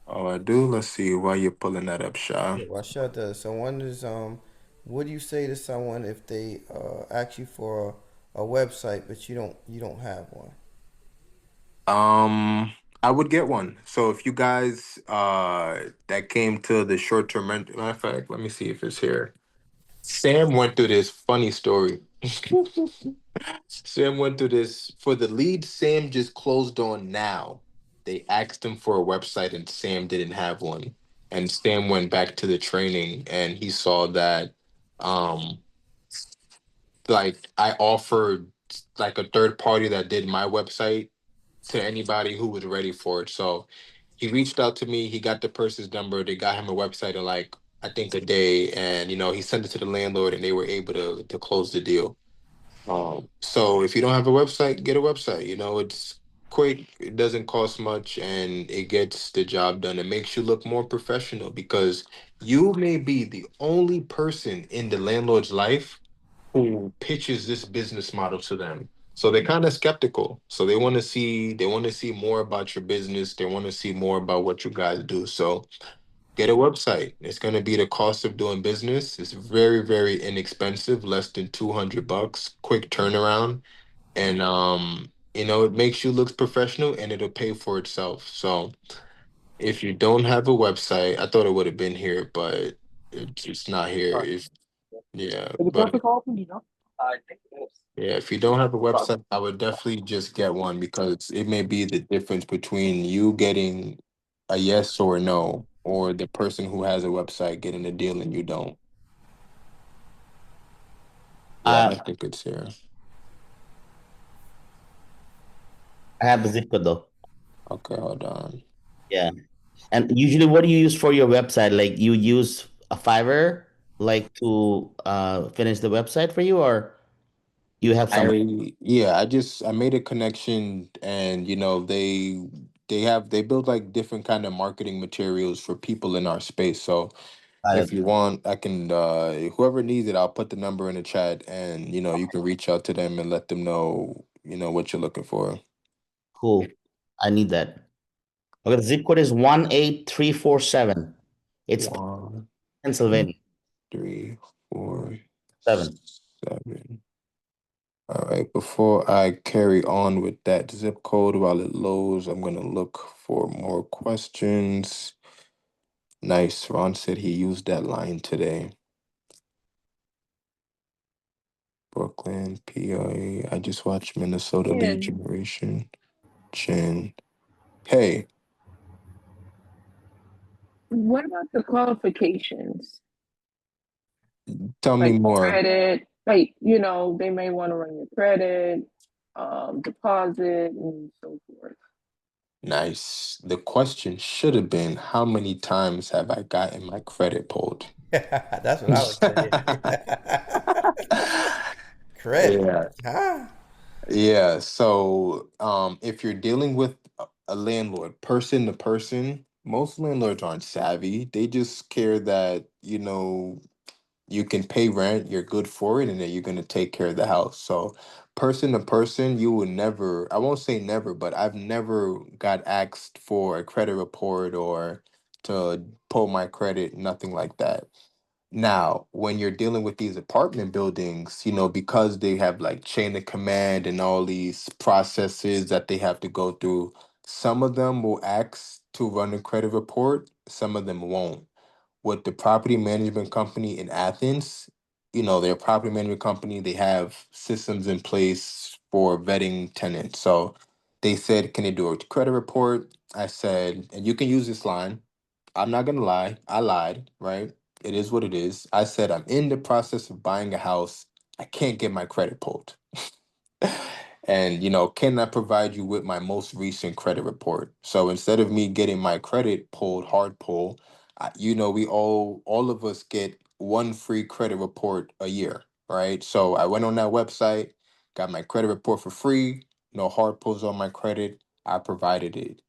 oh, I do. Let's see why you're pulling that up, Sha.
Yeah, well, shut does. So one is what do you say to someone if they ask you for a website but you don't have one?
Um, I would get one. So if you guys that came to the short term rental, matter of fact, let me see if it's here. Sam went through this funny story. Sam went through this for the lead Sam just closed on now. They asked him for a website and Sam didn't have one. And Sam went back to the training and he saw that um like I offered like a third party that did my website to anybody who was ready for it. So he reached out to me, he got the person's number, they got him a website in like I think a day and he sent it to the landlord and they were able to close the deal. So if you don't have a website, get a website. It's quick, it doesn't cost much, and it gets the job done. It makes you look more professional because you may be the only person in the landlord's life who pitches this business model to them. So they're kind of skeptical. So they want to see more about your business. They want to see more about what you guys do. So get a website. It's going to be the cost of doing business. It's very, very inexpensive, less than $200, quick turnaround. And it makes you look professional and it'll pay for itself. So if you don't have a website, I thought it would have been here, but it's not here.
Sorry.
If yeah,
Is the
but
traffic open? You know? I think it is.
yeah, if you don't have a
Sorry.
website, I would definitely just get one because it may be the difference between you getting a yes or a no, or the person who has a website getting a deal and you don't. Yeah,
Uh,
I think it's here.
I have the zip code though.
Okay, hold on.
Yeah. And usually, what do you use for your website? Like you use a Fiverr, like to finish the website for you, or you have some?
I made a connection and they build like different kind of marketing materials for people in our space. So if you want, I can whoever needs it, I'll put the number in the chat and you can reach out to them and let them know, what you're looking for.
Cool. I need that. Okay, the zip code is 18347. It's
1,
Pennsylvania.
3, 4,
7.
7. All right, before I carry on with that zip code while it loads, I'm gonna look for more questions. Nice. Ron said he used that line today. Brooklyn, PA. I just watched Minnesota Lead Generation. Jen. Hey,
What about the qualifications?
tell me
Like
more.
credit, like, they may want to run your credit, deposit, and so forth.
Nice. The question should have been, how many times have I gotten my credit pulled?
That's what I would say. Credit,
Yeah.
huh?
Yeah. So, if you're dealing with a landlord, person to person, most landlords aren't savvy. They just care that, you can pay rent, you're good for it, and then you're going to take care of the house. So, person to person, you will never, I won't say never, but I've never got asked for a credit report or to pull my credit, nothing like that. Now, when you're dealing with these apartment buildings, because they have like chain of command and all these processes that they have to go through, some of them will ask to run a credit report, some of them won't. With the property management company in Athens, their property management company, they have systems in place for vetting tenants. So they said, can they do a credit report? I said, and you can use this line. I'm not gonna lie, I lied, right? It is what it is. I said I'm in the process of buying a house. I can't get my credit pulled. And can I provide you with my most recent credit report? So instead of me getting my credit pulled, hard pull, we all of us get one free credit report a year, right? So I went on that website, got my credit report for free, no hard pulls on my credit. I provided it.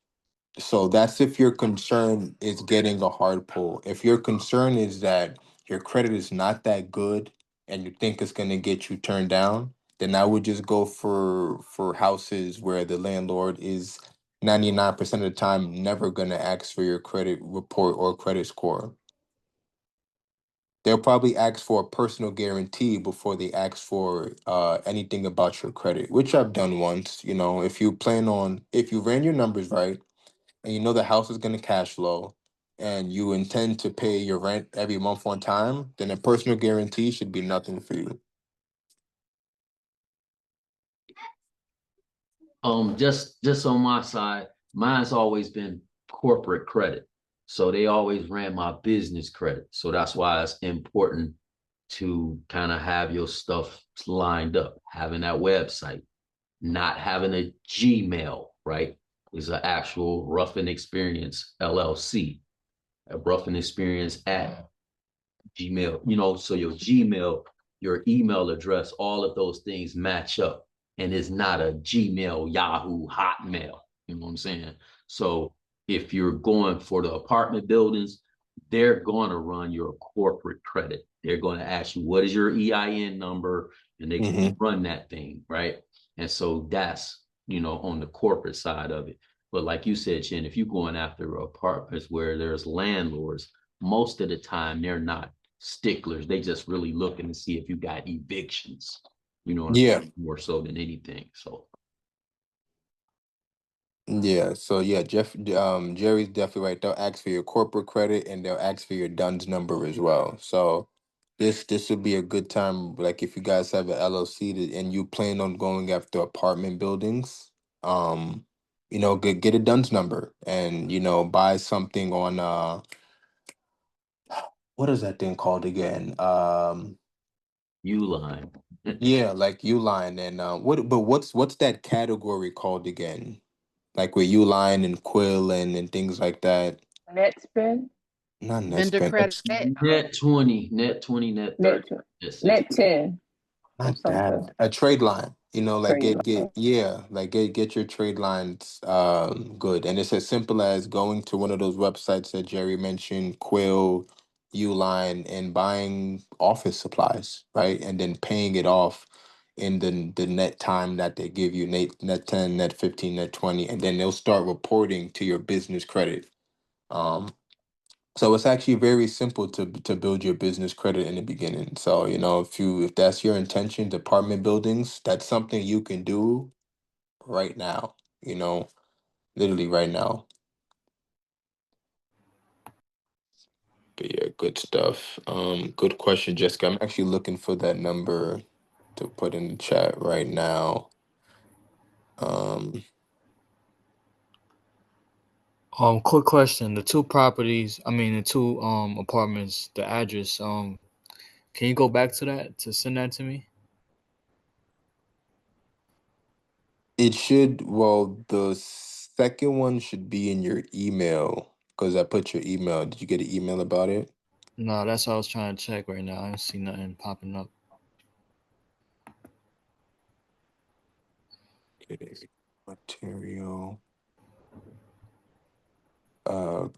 So that's if your concern is getting a hard pull. If your concern is that your credit is not that good and you think it's going to get you turned down, then I would just go for houses where the landlord is 99% of the time never going to ask for your credit report or credit score. They'll probably ask for a personal guarantee before they ask for anything about your credit, which I've done once. You know, if you ran your numbers right and you know the house is going to cash flow and you intend to pay your rent every month on time, then a personal guarantee should be nothing for you.
Just on my side, mine's always been corporate credit. So they always ran my business credit. So that's why it's important to kind of have your stuff lined up, having that website, not having a Gmail, right? Is an actual Rough and Experience LLC, a Rough and Experience at Gmail, so your Gmail, your email address, all of those things match up. And it's not a Gmail, Yahoo, Hotmail. You know what I'm saying? So if you're going for the apartment buildings, they're going to run your corporate credit. They're going to ask you, what is your EIN number? And they
Mm-hmm.
run that thing, right? And so that's, on the corporate side of it. But like you said, Chin, if you're going after apartments where there's landlords, most of the time they're not sticklers. They just really looking to see if you got evictions,
Yeah.
more so than anything. So
Yeah. So yeah, Jerry's definitely right. They'll ask for your corporate credit and they'll ask for your DUNS number as well. So this would be a good time, like if you guys have an LLC and you plan on going after apartment buildings, get a DUNS number and buy something on what is that thing called again?
Uline.
Yeah, like Uline and what's that category called again? Like with Uline and Quill and things like that.
Net spend,
Not
Vendor
Netspend.
credit.
Net 20, net
net
30, net 60.
net 10 or
Not
something.
that. A trade line. Like
Trade
get
line.
yeah, like get your trade lines good. And it's as simple as going to one of those websites that Jerry mentioned, Quill, Uline, and buying office supplies, right? And then paying it off in the net time that they give you, net 10, net 15, net 20, and then they'll start reporting to your business credit. Um, So it's actually very simple to build your business credit in the beginning. So, if that's your intention, apartment buildings, that's something you can do right now, literally right now. But yeah, good stuff. Good question, Jessica. I'm actually looking for that number to put in the chat right now. Um,
Quick question: the two properties, I mean, the two apartments, the address. Can you go back to that to send that to me?
it should, well, the second one should be in your email because I put your email. Did you get an email about it?
No, that's what I was trying to check right now. I don't see nothing popping up.
Okay. Material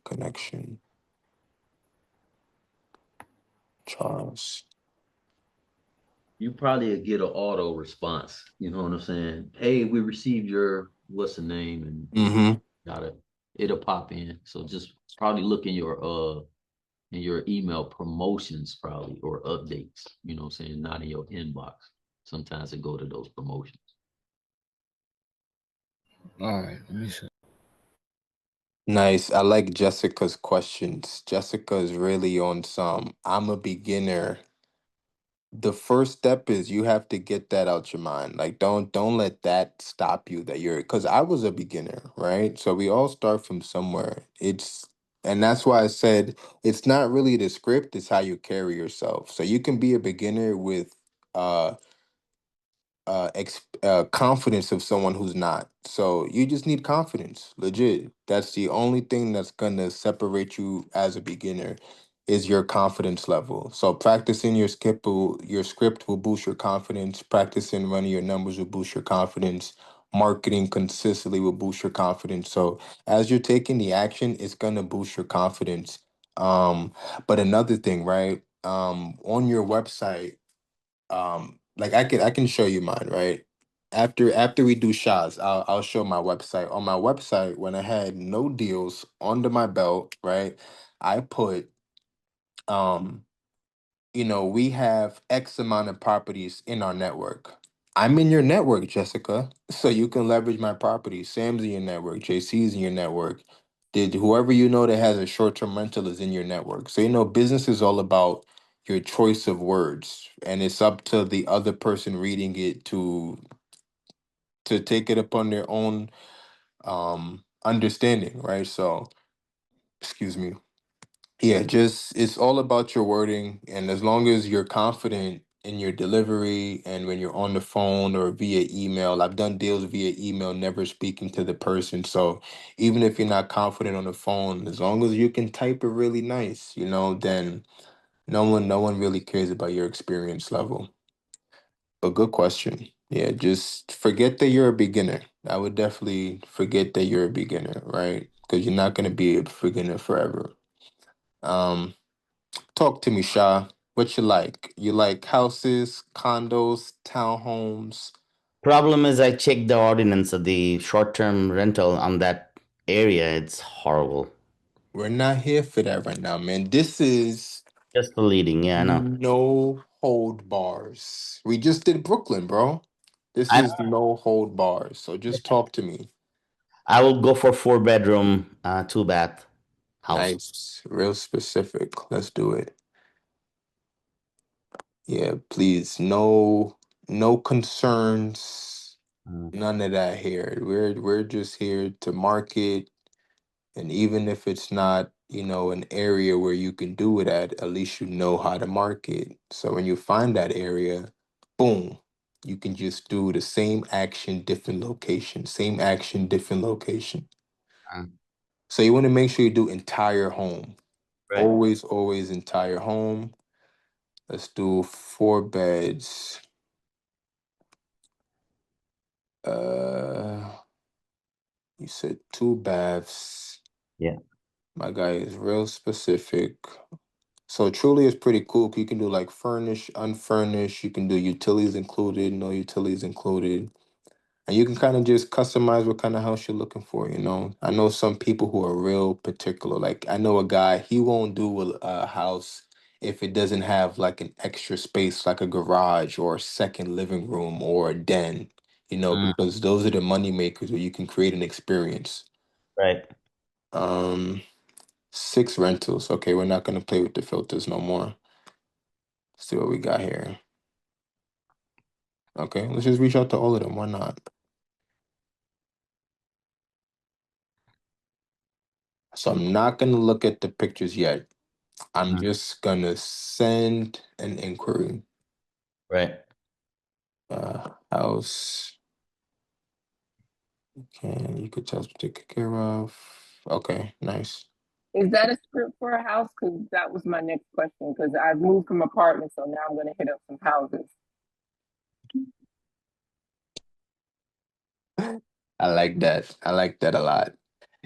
connection. Charles.
You probably get an auto response. You know what I'm saying? Hey, we received your what's the name, and
Mm-hmm.
it'll pop in. So just probably look in your email promotions probably or updates. You know what I'm saying? Not in your inbox. Sometimes it go to those promotions.
All right, let me see.
Nice. I like Jessica's questions. Jessica is really on some. I'm a beginner. The first step is you have to get that out your mind. Like don't let that stop you that you're because I was a beginner, right? So we all start from somewhere. And that's why I said it's not really the script, it's how you carry yourself. So you can be a beginner with uh confidence of someone who's not. So you just need confidence, legit. That's the only thing that's gonna separate you as a beginner. is your confidence level. So practicing your script will boost your confidence. Practicing running your numbers will boost your confidence. Marketing consistently will boost your confidence. So as you're taking the action, it's gonna boost your confidence. But another thing, right? On your website, like I can show you mine, right? After we do shots, I'll show my website. On my website, when I had no deals under my belt, right? I put um we have X amount of properties in our network. I'm in your network, Jessica, so you can leverage my properties. Sam's in your network, JC's in your network. Did whoever you know that has a short-term rental is in your network. So business is all about your choice of words, and it's up to the other person reading it to take it upon their own understanding, right? So, excuse me. Yeah, just it's all about your wording, and as long as you're confident in your delivery and when you're on the phone or via email, I've done deals via email, never speaking to the person. So even if you're not confident on the phone, as long as you can type it really nice, then no one really cares about your experience level. But good question. Yeah, just forget that you're a beginner. I would definitely forget that you're a beginner, right? Because you're not going to be a beginner forever. Um, Talk to me, Shah. What you like? You like houses, condos, townhomes?
Problem is, I checked the ordinance of the short-term rental on that area. It's horrible.
We're not here for that right now, man. This is
Just the leading, yeah, I know.
no hold bars. We just did Brooklyn, bro. This
I
is no hold bars. So just talk to me.
I will go for 4 bedroom, 2 bath house.
Nice, real specific. Let's do it. Yeah, please. No concerns.
Mm.
None of that here. We're just here to market. And even if it's not, an area where you can do it at least you know how to market. So when you find that area, boom, you can just do the same action, different location, same action, different location.
Uh,
So you want to make sure you do entire home.
right.
Always entire home. Let's do 4 beds. Uh, you said 2 baths.
Yeah.
My guy is real specific. So truly is pretty cool. You can do like furnished, unfurnished. You can do utilities included, no utilities included. And you can kind of just customize what kind of house you're looking for. I know some people who are real particular. Like I know a guy, he won't do a house if it doesn't have like an extra space, like a garage or a second living room or a den,
Mm,
because those are the money makers where you can create an experience.
right.
Um, 6 rentals. Okay, we're not gonna play with the filters no more. See what we got here. Okay, let's just reach out to all of them. Why not? So I'm not gonna look at the pictures yet. I'm
Mm,
just gonna send an inquiry.
right.
House can you could tell us taken care of. Okay, nice.
Is that a script for a house? Because that was my next question. Because I've moved from apartments, so now I'm going to hit up some houses.
I like that. I like that a lot.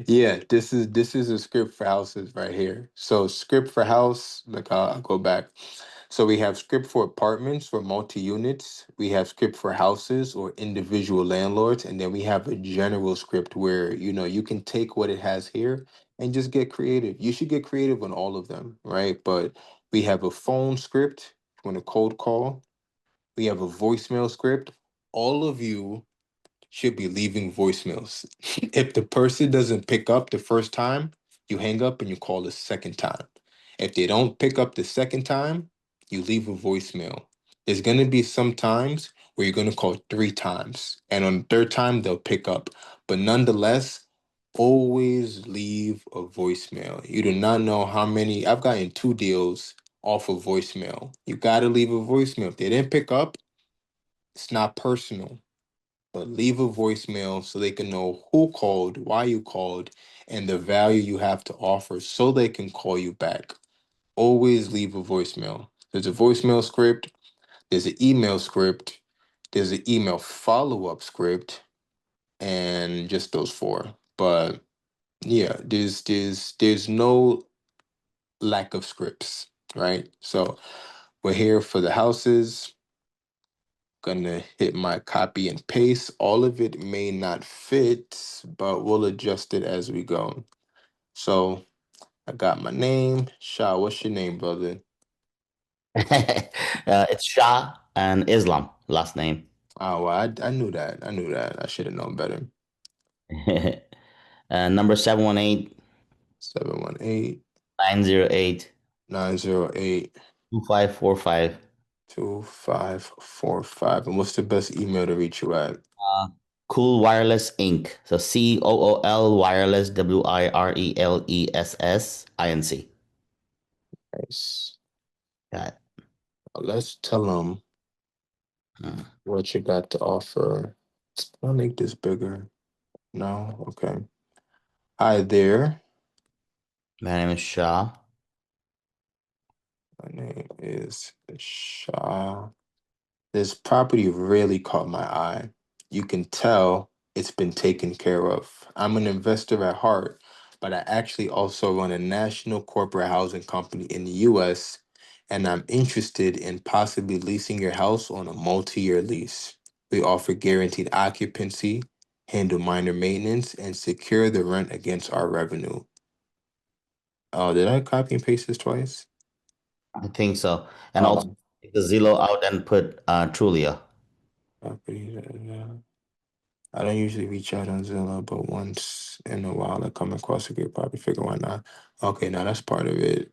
Yeah, this is a script for houses right here. So script for house, like I'll go back. So we have script for apartments or multi-units. We have script for houses or individual landlords, and then we have a general script where you can take what it has here and just get creative. You should get creative on all of them, right? But we have a phone script when a cold call. We have a voicemail script. All of you should be leaving voicemails. If the person doesn't pick up the first time, you hang up and you call the second time. If they don't pick up the second time, you leave a voicemail. There's going to be some times where you're going to call 3 times, and on the third time, they'll pick up. But nonetheless, always leave a voicemail. You do not know how many, I've gotten 2 deals off of voicemail. You got to leave a voicemail. If they didn't pick up, it's not personal, but leave a voicemail so they can know who called, why you called, and the value you have to offer so they can call you back. always leave a voicemail. There's a voicemail script, there's an email script, there's an email follow-up script, and just those four. But yeah, there's no lack of scripts, right? So we're here for the houses. Gonna hit my copy and paste. All of it may not fit, but we'll adjust it as we go. So I got my name. Shah, what's your name, brother?
It's Shah and Islam last name.
Oh, well, I knew that. I knew that. I should have known better.
Number 718
718
908
908
2545.
2545. And what's the best email to reach you at?
Cool Wireless Inc. So COOL Wireless WIRELESSINC.
Nice.
Got
Let's tell them
it.
what you got to offer. I'll make this bigger. No? Okay. Hi there.
My name is Shah.
My name is Shah. This property really caught my eye. You can tell it's been taken care of. I'm an investor at heart, but I actually also run a national corporate housing company in the US, and I'm interested in possibly leasing your house on a multi-year lease. We offer guaranteed occupancy, handle minor maintenance, and secure the rent against our revenue. Oh, did I copy and paste this twice?
I think so. And also
Um,
take the Zillow out and put Trulia.
property, I don't usually reach out on Zillow, but once in a while I come across a good property. Figure why not? Okay, now that's part of it.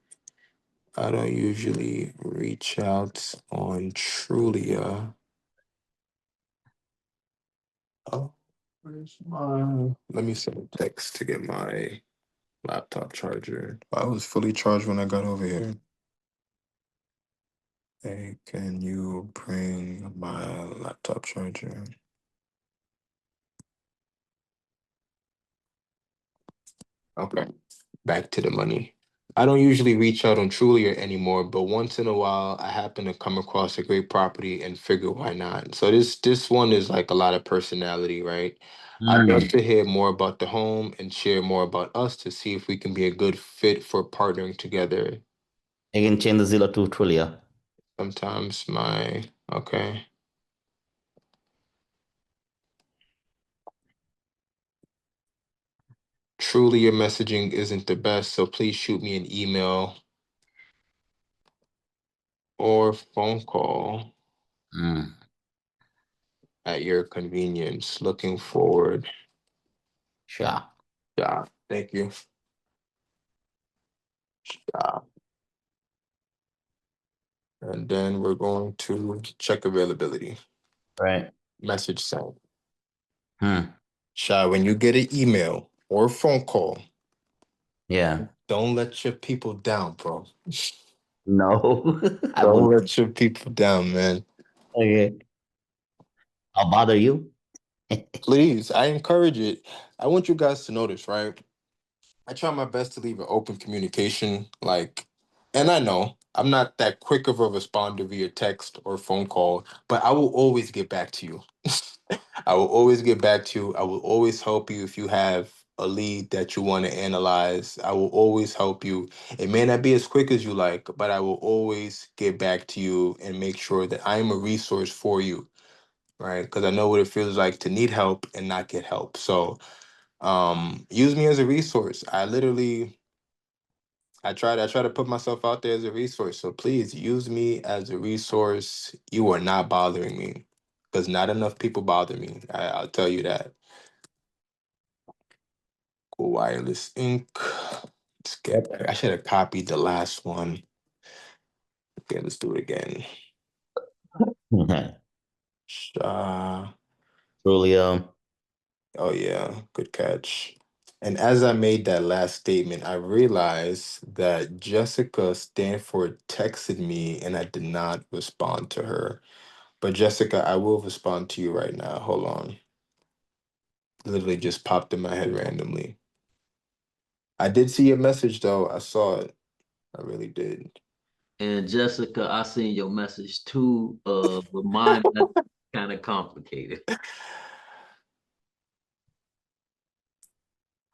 I don't usually reach out on Trulia. Oh, where's my? Let me send a text to get my laptop charger. I was fully charged when I got over here. Hey, can you bring my laptop charger? Okay, back to the money. I don't usually reach out on Trulia anymore, but once in a while I happen to come across a great property and figure why not. So this one is like a lot of personality, right? I'd love to hear more about the home and share more about us to see if we can be a good fit for partnering together.
You can change the Zillow to Trulia.
Sometimes my okay. Truly your messaging isn't the best, so please shoot me an email or phone call
Mm.
at your convenience. Looking forward.
Shah.
Yeah, thank you. Yeah. And then we're going to check availability.
Right.
Message sent.
Hmm.
Shy, when you get an email or a phone call,
Yeah.
don't let your people down, bro.
No, I
Don't
won't.
let your people down, man.
Okay. I'll bother you.
Please, I encourage it. I want you guys to notice, right? I try my best to leave an open communication, like, and I know I'm not that quick of a responder via text or phone call, but I will always get back to you. I will always get back to you. I will always help you if you have a lead that you want to analyze. I will always help you. It may not be as quick as you like, but I will always get back to you and make sure that I am a resource for you, right? Because I know what it feels like to need help and not get help. So use me as a resource. I try to put myself out there as a resource. So please use me as a resource. You are not bothering me because not enough people bother me. I'll tell you that. Cool Wireless Inc. Let's get back. I should have copied the last one. Okay, let's do it again. Uh,
Trulia.
oh yeah, good catch. And as I made that last statement, I realized that Jessica Stanford texted me and I did not respond to her. But Jessica, I will respond to you right now. Hold on. Literally just popped in my head randomly. I did see your message though. I saw it. I really did.
And Jessica, I seen your message too. But mine that's kind of complicated.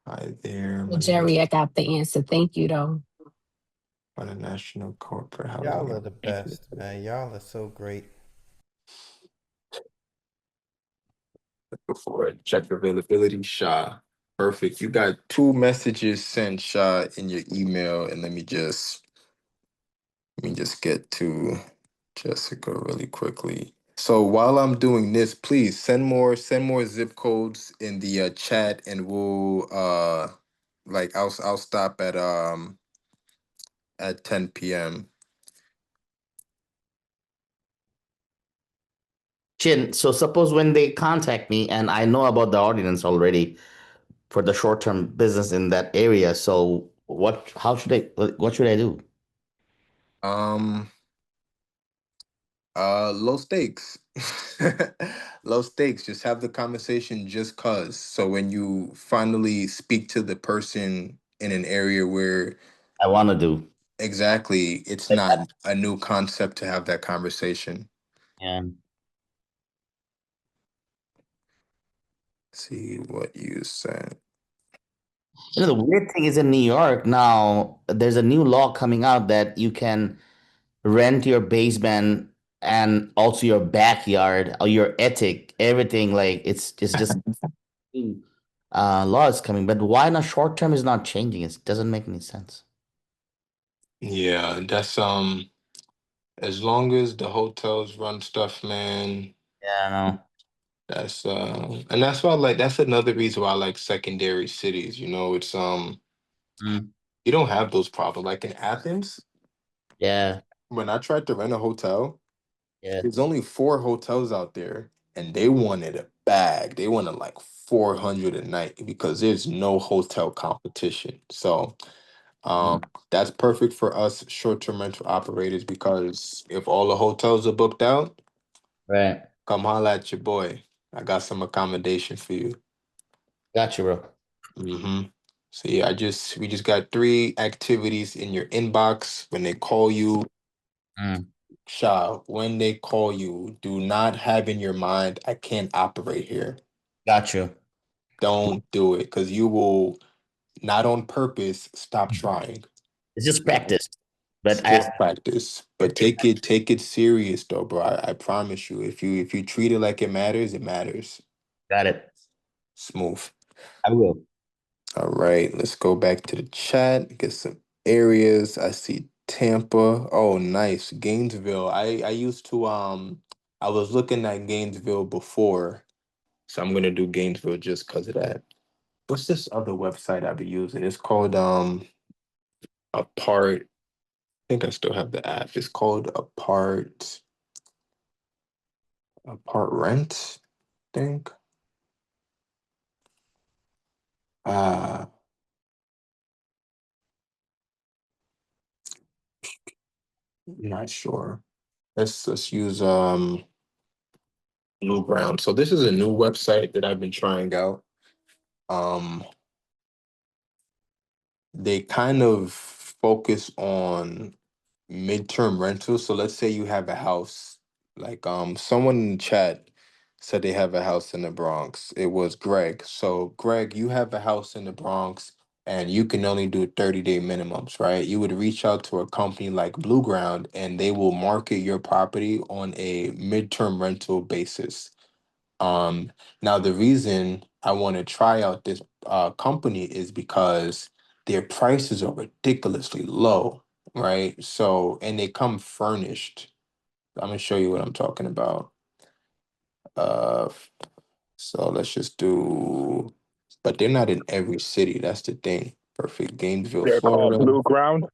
Hi there,
Well,
my name is
Jerry, I got the answer. Thank you, though.
on a national corporate. How do I
Y'all
get?
are the best, man. Y'all are so great.
Before check availability, Sha. Perfect. You got two messages sent, Sha, in your email, and let me just get to Jessica really quickly. So while I'm doing this, please send more zip codes in the chat, and we'll like I'll stop at 10 p.m.
Chin, so suppose when they contact me and I know about the ordinance already for the short-term business in that area, so what should I do?
Um low stakes. Low stakes. Just have the conversation just cause. So when you finally speak to the person in an area where
I want to do.
exactly it's
Like
not
that.
a new concept to have that conversation.
Yeah.
See what you said.
The weird thing is in New York now, there's a new law coming out that you can rent your basement and also your backyard or your attic, everything like it's just law is coming. But why not short term is not changing? It doesn't make any sense.
Yeah, that's as long as the hotels run stuff, man,
Yeah, I know.
that's and that's why that's another reason why I like secondary cities, it's
Mm,
you don't have those problems. Like in Athens,
yeah,
when I tried to rent a hotel,
yeah.
there's only four hotels out there and they wanted a bag. They wanted like 400 a night because there's no hotel competition. So
Mm,
that's perfect for us short-term rental operators because if all the hotels are booked out,
right.
come holla at your boy. I got some accommodation for you.
Got you, bro.
hmm So yeah, we just got three activities in your inbox. When they call you,
Mm,
Sha, when they call you, do not have in your mind, I can't operate here.
got you.
Don't do it because you will not on purpose stop trying.
It's just
Right?
practice.
It's
But
just practice. But take it serious though, bro. I promise you. If you treat it like it matters, it matters.
got it.
Smooth.
I will.
All right, let's go back to the chat, get some areas. I see Tampa. Oh, nice. Gainesville. I used to I was looking at Gainesville before, so I'm gonna do Gainesville just because of that. What's this other website I've been using? It's called Apart. I think I still have the app. It's called Apart Rent, I think. Uh not sure. Let's use New Ground. So this is a new website that I've been trying out. Um, they kind of focus on midterm rentals. So let's say you have a house, like someone in the chat said they have a house in the Bronx. It was Greg. So Greg, you have a house in the Bronx and you can only do 30-day minimums, right? You would reach out to a company like Blue Ground and they will market your property on a midterm rental basis. Now the reason I want to try out this company is because their prices are ridiculously low, right? So, and they come furnished. I'm gonna show you what I'm talking about. Uh, so let's just do, but they're not in every city. That's the thing. Perfect. Gainesville,
They're called
Florida.
Blue Ground,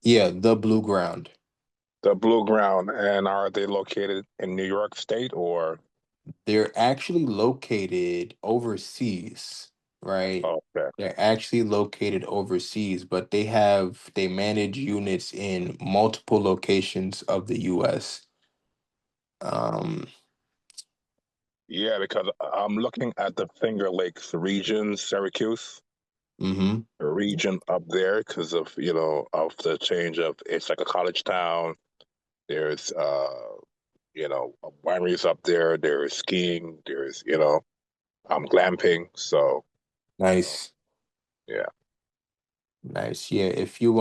Yeah, the Blue Ground.
the Blue Ground. And are they located in New York State or?
They're actually located overseas, right?
Okay.
They're actually located overseas, but they manage units in multiple locations of the US. Um,
Yeah, because I'm looking at the Finger Lakes region, Syracuse.
Mm-hmm.
region up there because of of the change of it's like a college town. There's wineries up there. There's skiing. There's glamping. So
Nice.
yeah.
Nice. Yeah. If you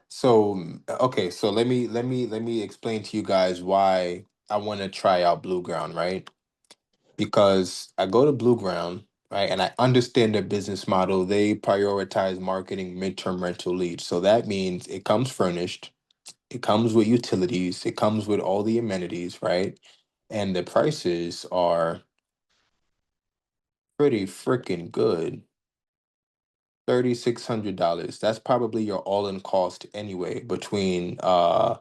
so okay, so let me explain to you guys why I want to try out Blue Ground, right? Because I go to Blue Ground, right, and I understand their business model. They prioritize marketing midterm rental leads. So that means it comes furnished, it comes with utilities, it comes with all the amenities, right? And the prices are pretty freaking good. $3,600. That's probably your all-in cost anyway, between um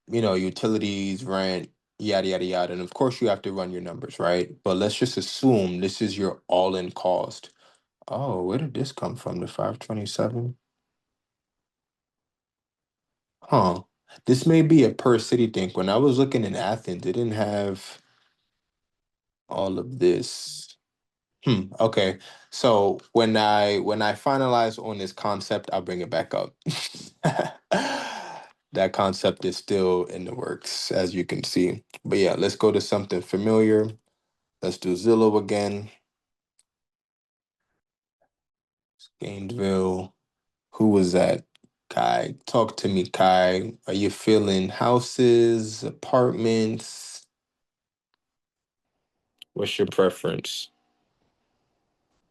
utilities, rent, yada yada yada. And of course you have to run your numbers, right? But let's just assume this is your all-in cost. Oh, where did this come from? The 527? Huh. This may be a per city thing. When I was looking in Athens, it didn't have all of this. Okay. So when I finalize on this concept, I'll bring it back up. That concept is still in the works, as you can see. But yeah, let's go to something familiar. Let's do Zillow again. Gainesville. Who was that? Kai. Talk to me, Kai. Are you feeling houses, apartments? What's your preference?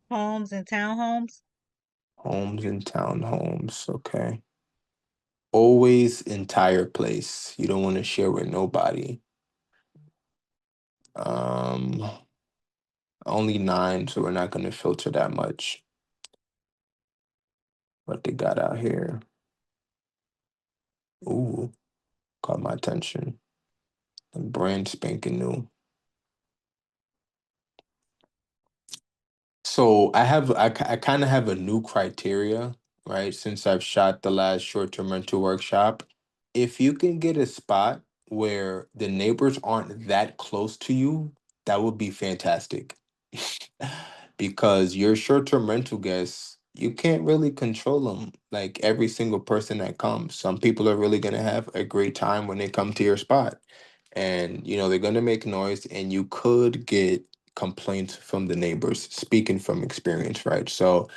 Homes and townhomes.
Homes and townhomes. Okay. Always entire place. You don't want to share with nobody. Um, Only 9, so we're not going to filter that much. What they got out here? Ooh, caught my attention. Brand spanking new. So I kind of have a new criteria, right? Since I've shot the last short-term rental workshop. If you can get a spot where the neighbors aren't that close to you, that would be fantastic. Because your short-term rental guests, you can't really control them. Like every single person that comes, some people are really gonna have a great time when they come to your spot. And they're gonna make noise, and you could get complaints from the neighbors, speaking from experience, right? So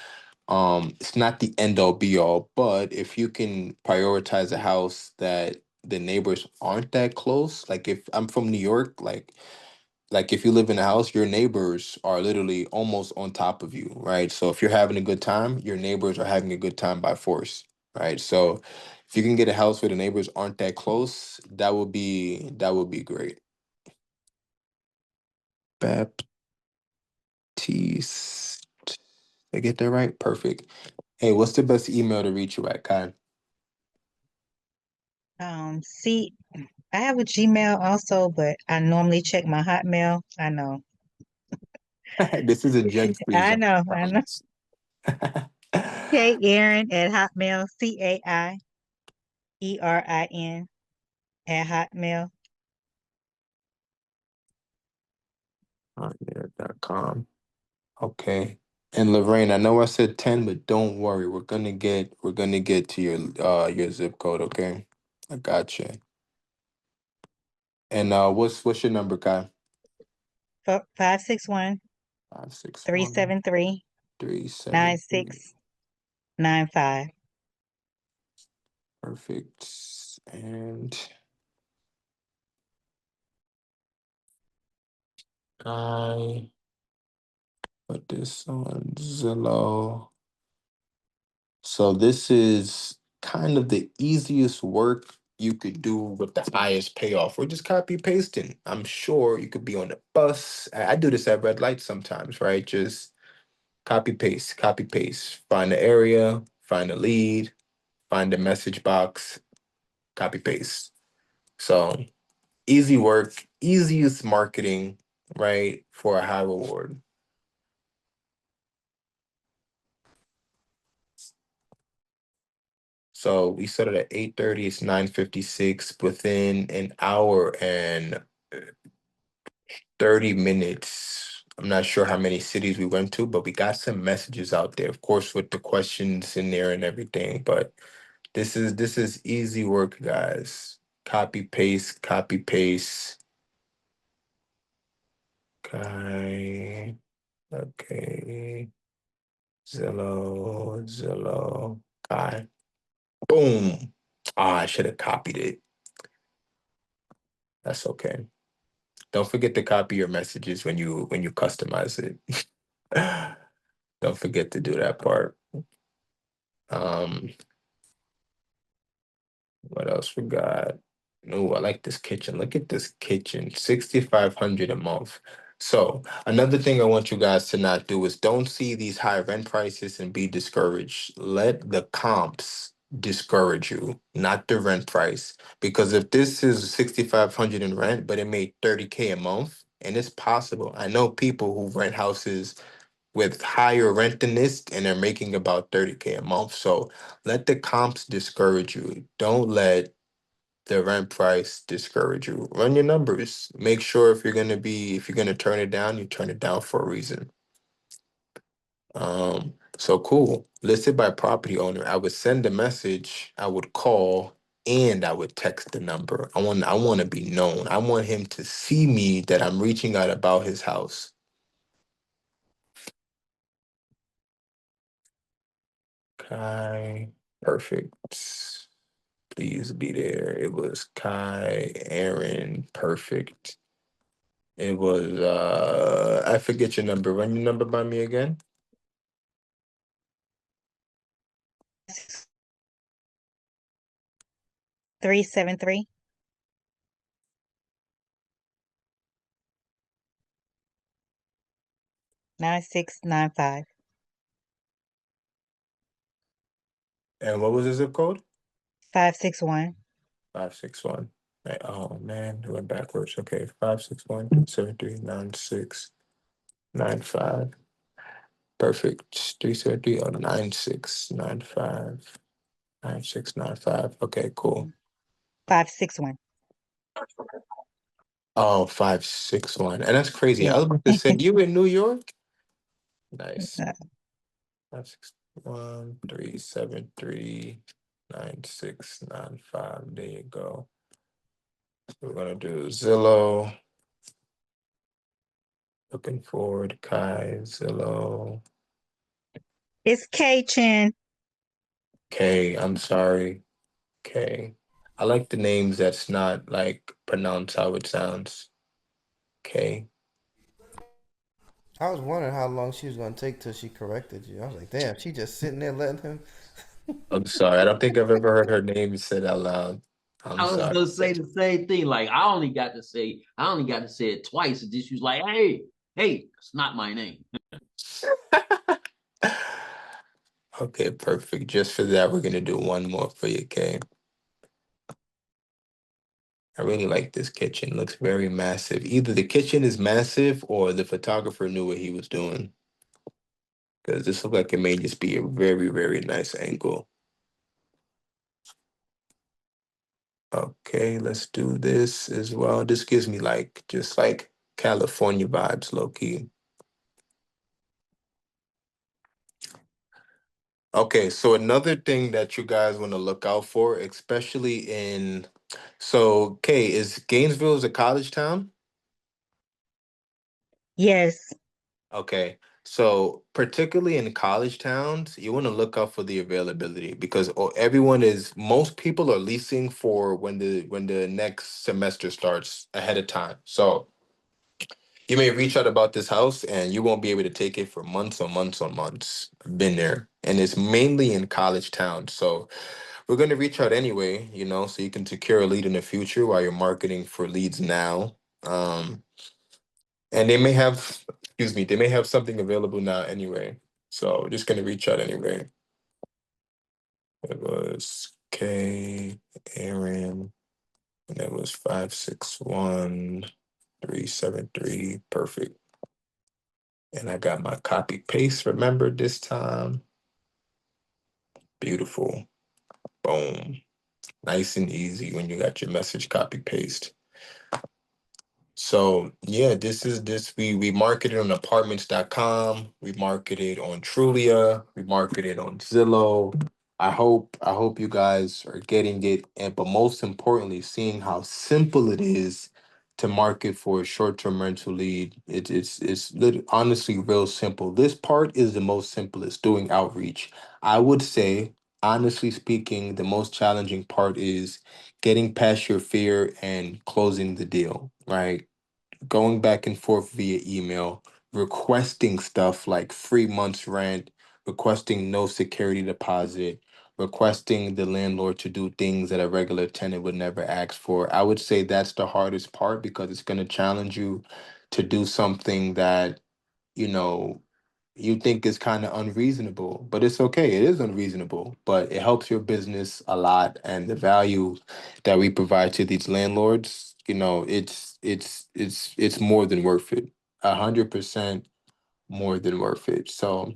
it's not the end all be all, but if you can prioritize a house that the neighbors aren't that close, like if I'm from New York, like if you live in a house, your neighbors are literally almost on top of you, right? So if you're having a good time, your neighbors are having a good time by force, right? So if you can get a house where the neighbors aren't that close, that would be great. Baptiste. Did I get that right? Perfect. Hey, what's the best email to reach you at, Kai?
See, I have a Gmail also, but I normally check my Hotmail. I know.
This is a judge-free
I
zone,
know.
I
I know.
promise.
K Aaron at Hotmail. CAIERIN at Hotmail.
Hotmail.com. Okay. And Lorraine, I know I said 10, but don't worry. We're gonna get to your zip code, okay? I got you. And what's your number, Kai?
561
561
373
373.
9695.
Perfect. And I put this on Zillow. So this is kind of the easiest work you could do with the highest payoff. We're just copy pasting. I'm sure you could be on the bus. I do this at red lights sometimes, right? Just copy paste, copy paste. Find the area, find the lead, find the message box, copy paste. So easy work, easiest marketing, right? For a high reward. So we started at 8:30, it's 9:56. Within an hour and 30 minutes, I'm not sure how many cities we went to, but we got some messages out there, of course, with the questions in there and everything. But this is easy work, guys. Copy paste, copy paste. Okay, okay. Zillow. Okay. Boom. Ah, I should have copied it. That's okay. Don't forget to copy your messages when you customize it. Don't forget to do that part. Um, what else we got? Oh, I like this kitchen. Look at this kitchen. 6,500 a month. So another thing I want you guys to not do is don't see these high rent prices and be discouraged. Let the comps discourage you, not the rent price. Because if this is 6,500 in rent, but it made 30K a month, and it's possible. I know people who rent houses with higher rent than this and they're making about 30K a month. So let the comps discourage you. Don't let the rent price discourage you. Run your numbers. Make sure if you're gonna turn it down, you turn it down for a reason. So cool. Listed by property owner. I would send a message, I would call, and I would text the number. I want to be known. I want him to see me that I'm reaching out about his house. Okay. Perfect. Please be there. It was Kai, Aaron, perfect. It was I forget your number. Run your number by me again.
373. Nine six nine five.
And what was the zip code?
561.
561. Oh man, it went backwards. Okay, 561-7396-95. Perfect. 373 or 9695. 9695. Okay, cool.
561.
Oh, 561. And that's crazy. I
Yeah.
was about to say you in New York? Nice. 561-373-9695. There you go. We're gonna do Zillow. Looking forward, Kai, Zillow.
It's K Chin.
K, I'm sorry. K. I like the names that's not like pronounced how it sounds. K.
I was wondering how long she was gonna take till she corrected you. I was like, damn, she just sitting there letting him.
I'm sorry. I don't think I've ever heard her name said out loud. I'm
I was
sorry.
gonna say the same thing. Like I only got to say it twice, and then she was like, hey, it's not my name.
Okay, perfect. Just for that, we're gonna do one more for you, K. I really like this kitchen. Looks very massive. Either the kitchen is massive or the photographer knew what he was doing. Because this looks like it may just be a very, very nice angle. Okay, let's do this as well. This gives me like just like California vibes, low key. Okay, so another thing that you guys want to look out for, especially so Kay, is Gainesville is a college town?
Yes.
Okay. So particularly in college towns, you want to look out for the availability because most people are leasing for when the next semester starts ahead of time. So you may reach out about this house and you won't be able to take it for months on months on months. I've been there. And it's mainly in college towns. So we're going to reach out anyway, so you can secure a lead in the future while you're marketing for leads now. And they may have something available now anyway. So we're just going to reach out anyway. It was K, Aaron, and it was 561-373. Perfect. And I got my copy paste, remember this time. Beautiful. Boom. Nice and easy when you got your message copy paste. So yeah, this we market it on apartments.com, we market it on Trulia, we market it on Zillow. I hope you guys are getting it, and but most importantly, seeing how simple it is to market for a short-term rental lead. Honestly real simple. This part is the most simplest, doing outreach. I would say, honestly speaking, the most challenging part is getting past your fear and closing the deal, right? Going back and forth via email, requesting stuff like 3 months rent, requesting no security deposit, requesting the landlord to do things that a regular tenant would never ask for. I would say that's the hardest part because it's going to challenge you to do something that, you know, you think is kind of unreasonable, but it's okay. It is unreasonable, but it helps your business a lot. And the value that we provide to these landlords, it's more than worth it. 100% more than worth it. So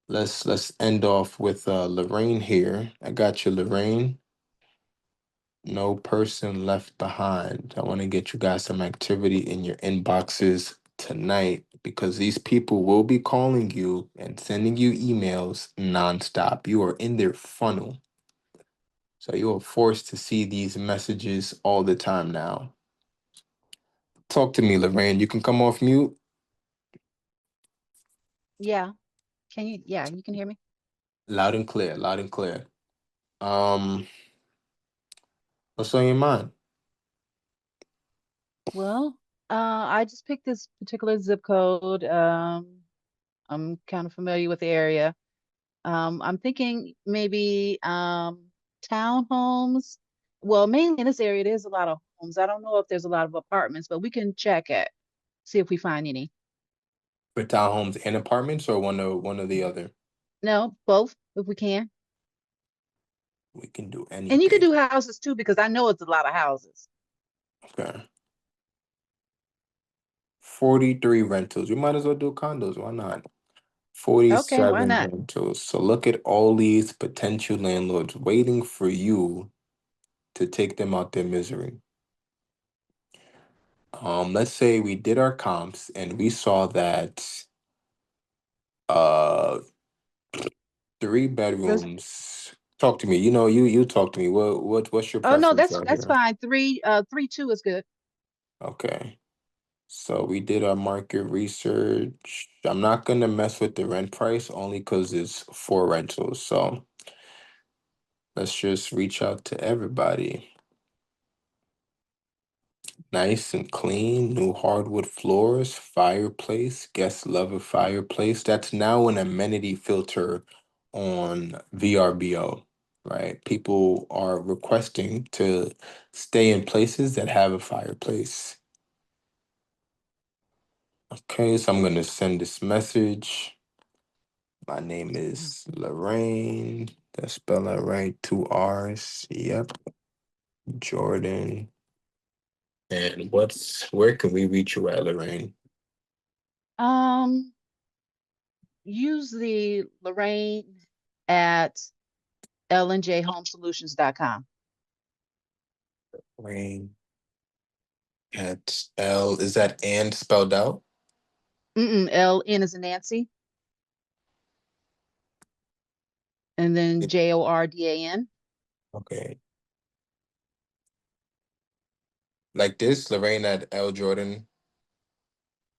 let's end off with Lorraine here. I got you, Lorraine. No person left behind. I want to get you guys some activity in your inboxes tonight because these people will be calling you and sending you emails nonstop. You are in their funnel. So you are forced to see these messages all the time now. Talk to me, Lorraine. You can come off mute.
Yeah. Yeah, you can hear me?
Loud and clear, loud and clear. Um, what's on your mind?
Well, I just picked this particular zip code. I'm kind of familiar with the area. I'm thinking maybe townhomes. Well, mainly in this area, there's a lot of homes. I don't know if there's a lot of apartments, but we can check it, see if we find any.
For townhomes and apartments or one or the other?
No, both, if we can.
We can do
And you could
anything.
do houses too, because I know it's a lot of houses.
Okay. 43 rentals. We might as well do condos. Why not?
Okay, why
47
not?
rentals. So look at all these potential landlords waiting for you to take them out their misery. Let's say we did our comps and we saw that uh three
There's,
bedrooms. Talk to me. You talk to me. What's your
oh no,
preference
that's
out
that's
here?
fine. 3-2 is good.
Okay. So we did our market research. I'm not gonna mess with the rent price only because it's four rentals. So let's just reach out to everybody. Nice and clean, new hardwood floors, fireplace. Guests love a fireplace. That's now an amenity filter on VRBO, right? People are requesting to stay in places that have a fireplace. Okay, so I'm going to send this message. My name is Lorraine. That's spell it right. Two R's. Yep. Jordan. And where can we reach you at, Lorraine?
Um, Use the Lorraine at lnjhomesolutions.com.
Lorraine at L. Is that and spelled out?
LN is a Nancy, and then
It-
JORDAN.
Okay. Like this, Lorraine at L Jordan.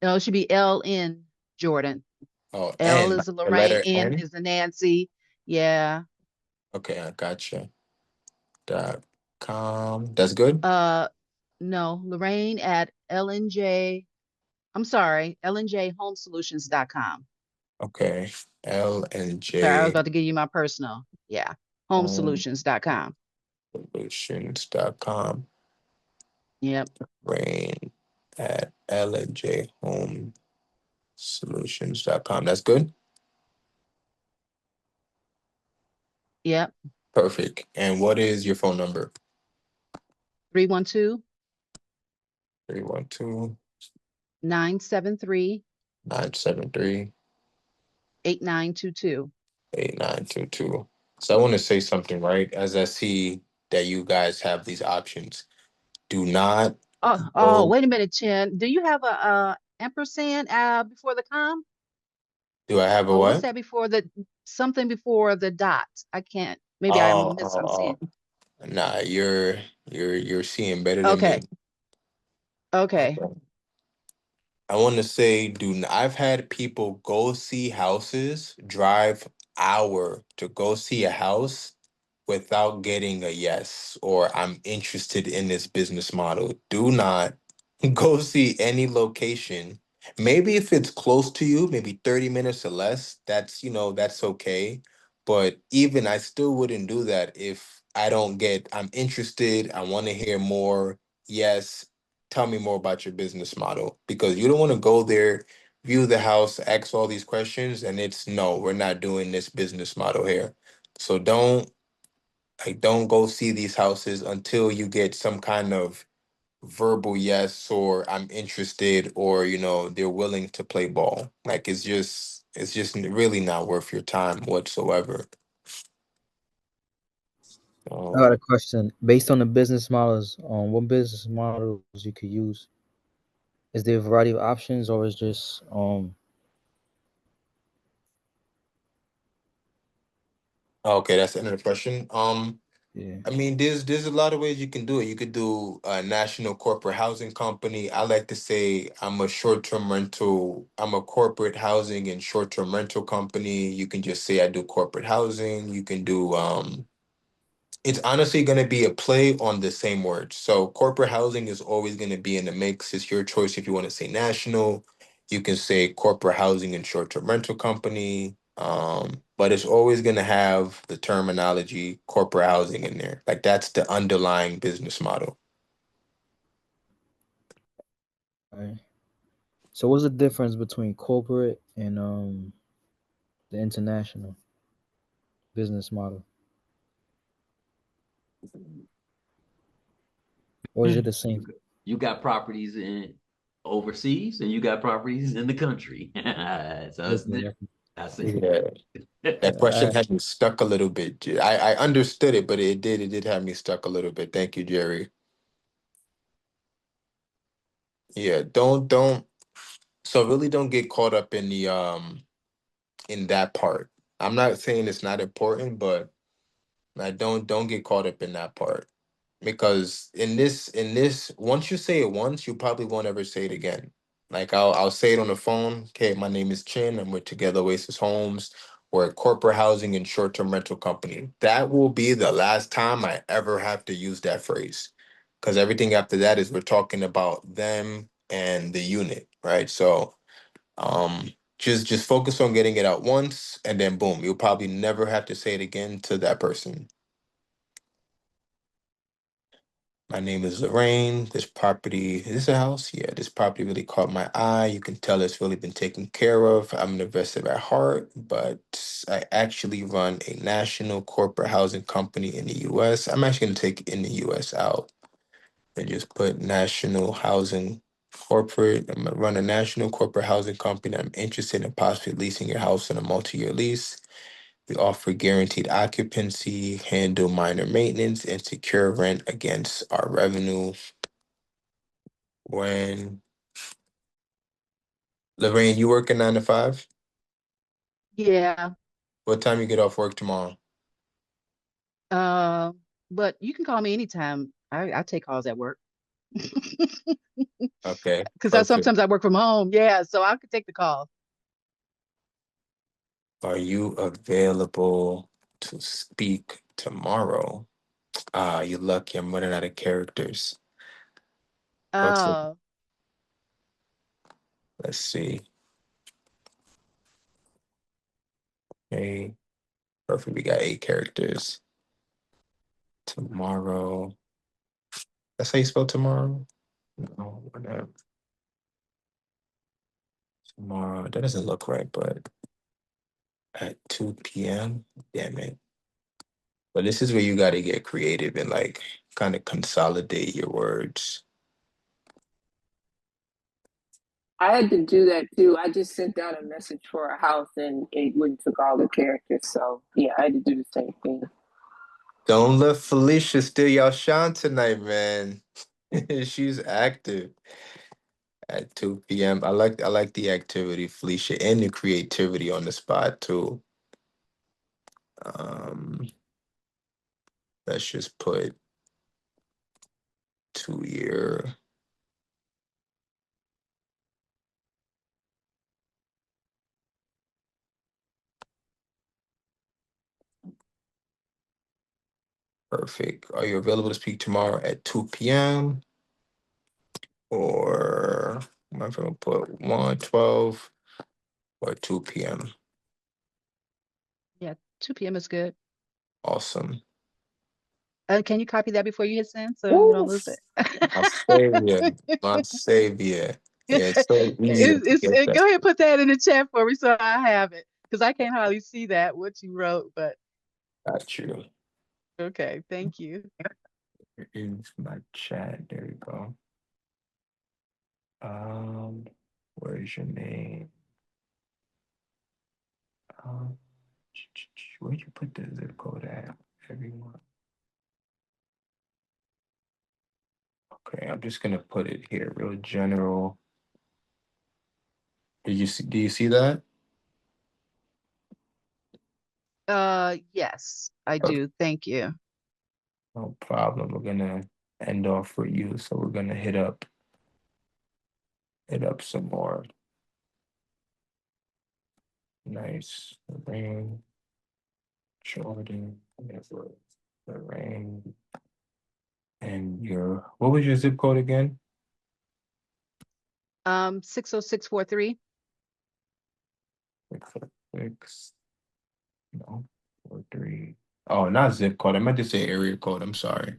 No, it should be LN Jordan.
Oh,
L
N,
is a
the
Lorraine,
letter
N
N.
is a Nancy. Yeah.
Okay, I gotcha. .com. That's good.
Uh, no, Lorraine at LNJ. I'm sorry, lnjhomesolutions.com.
Okay. L and
Sorry, I was
J
about to give you my personal. Yeah, homesolutions.com.
Solutions.com.
Yep,
Rain at L and J Home Solutions.com. That's good.
yep.
Perfect. And what is your phone number?
312
312
973
973
8922.
8922. So I want to say something, right? As I see that you guys have these options, do not
Oh, wait a minute, Chin. Do you have a ampersand before the com?
Do I have a
Or what's
what?
that before the something before the dot? I can't. Maybe
Oh,
I'm miss. I'm
oh,
seeing.
oh. Nah, you're seeing better than me.
Okay. Okay.
I want to say, dude, I've had people go see houses, drive hour to go see a house without getting a yes or I'm interested in this business model. Do not go see any location. Maybe if it's close to you, maybe 30 minutes or less, that's okay. But even I still wouldn't do that if I don't get, I'm interested, I want to hear more. Yes, tell me more about your business model because you don't want to go there, view the house, ask all these questions, and it's no, we're not doing this business model here. So don't go see these houses until you get some kind of verbal yes or I'm interested or they're willing to play ball. Like it's just really not worth your time whatsoever.
I got
Um,
a question. Based on the business models, what business models you could use? Is there a variety of options, or is just
okay, that's the end of the question.
yeah,
I mean, there's a lot of ways you can do it. You could do a national corporate housing company. I like to say I'm a short-term rental. I'm a corporate housing and short-term rental company. You can just say I do corporate housing. You can do it's honestly going to be a play on the same word. So corporate housing is always going to be in the mix. It's your choice if you want to say national. You can say corporate housing and short-term rental company. But it's always going to have the terminology corporate housing in there. Like that's the underlying business model.
right. So what's the difference between corporate and the international business model? Or is it the
You
same?
got, you got properties in overseas and you got properties in the country. So it's
Okay,
that's it.
Yeah. That question had me stuck a little bit. I understood it, but it did have me stuck a little bit. Thank you, Jerry. Yeah, don't so really don't get caught up in that part. I'm not saying it's not important, but don't get caught up in that part because in this once you say it once, you probably won't ever say it again. Like I'll say it on the phone. Okay, my name is Chin. I'm with Together Oasis Homes. We're a corporate housing and short term rental company. That will be the last time I ever have to use that phrase because everything after that is we're talking about them and the unit, right? So just focus on getting it out once, and then boom, you'll probably never have to say it again to that person. My name is Lorraine. This property is this a house? Yeah, this property really caught my eye. You can tell it's really been taken care of. I'm an investor at heart, but I actually run a national corporate housing company in the US. I'm actually gonna take in the US out and just put national housing corporate. I'm gonna run a national corporate housing company. I'm interested in possibly leasing your house on a multi-year lease. We offer guaranteed occupancy, handle minor maintenance, and secure rent against our revenue. When Lorraine, you working 9 to 5?
Yeah.
What time you get off work tomorrow?
Uh, but you can call me anytime. I take calls at work.
Okay,
Because I
perfect.
sometimes I work from home. Yeah, so I could take the call.
Are you available to speak tomorrow? Ah, you lucky. I'm running out of characters. What's it?
Uh,
Let's see. Okay, perfect. We got 8 characters. Tomorrow. That's how you spell tomorrow? No, whatever. Tomorrow. That doesn't look right, but at 2 p.m. Damn it. But this is where you got to get creative and like kind of consolidate your words.
I had to do that too. I just sent out a message for a house and it wouldn't took all the characters. So yeah, I had to do the same thing.
Don't let Felicia steal y'all shine tonight, man. She's active at 2 p.m. I like the activity, Felicia, and the creativity on the spot too. Um, let's just put 2 year. Perfect. Are you available to speak tomorrow at 2 p.m.? Or am I going to put 1:12 or 2 p.m.?
Yeah, 2 p.m. is good.
Awesome.
Can you copy that before you hit send so you don't
Woo!
lose it?
My savior. My savior. Yeah, it's so easy to forget
Go
that.
ahead and put that in the chat for me so I have it. Because I can't hardly see that, what you wrote, but
Got you.
okay, thank you.
Here is my chat. There you go. Um, where's your name? Um, where'd you put the zip code at, everyone? Okay, I'm just gonna put it here, real general. Do you see that?
Yes, I
Oh,
do. Thank you.
no problem. We're gonna end off for you, so we're gonna hit up some more. Nice. Rain, Jordan, the rain. And what was your zip code again?
60643.
606, no, 43. Oh, not zip code. I meant to say area code. I'm sorry.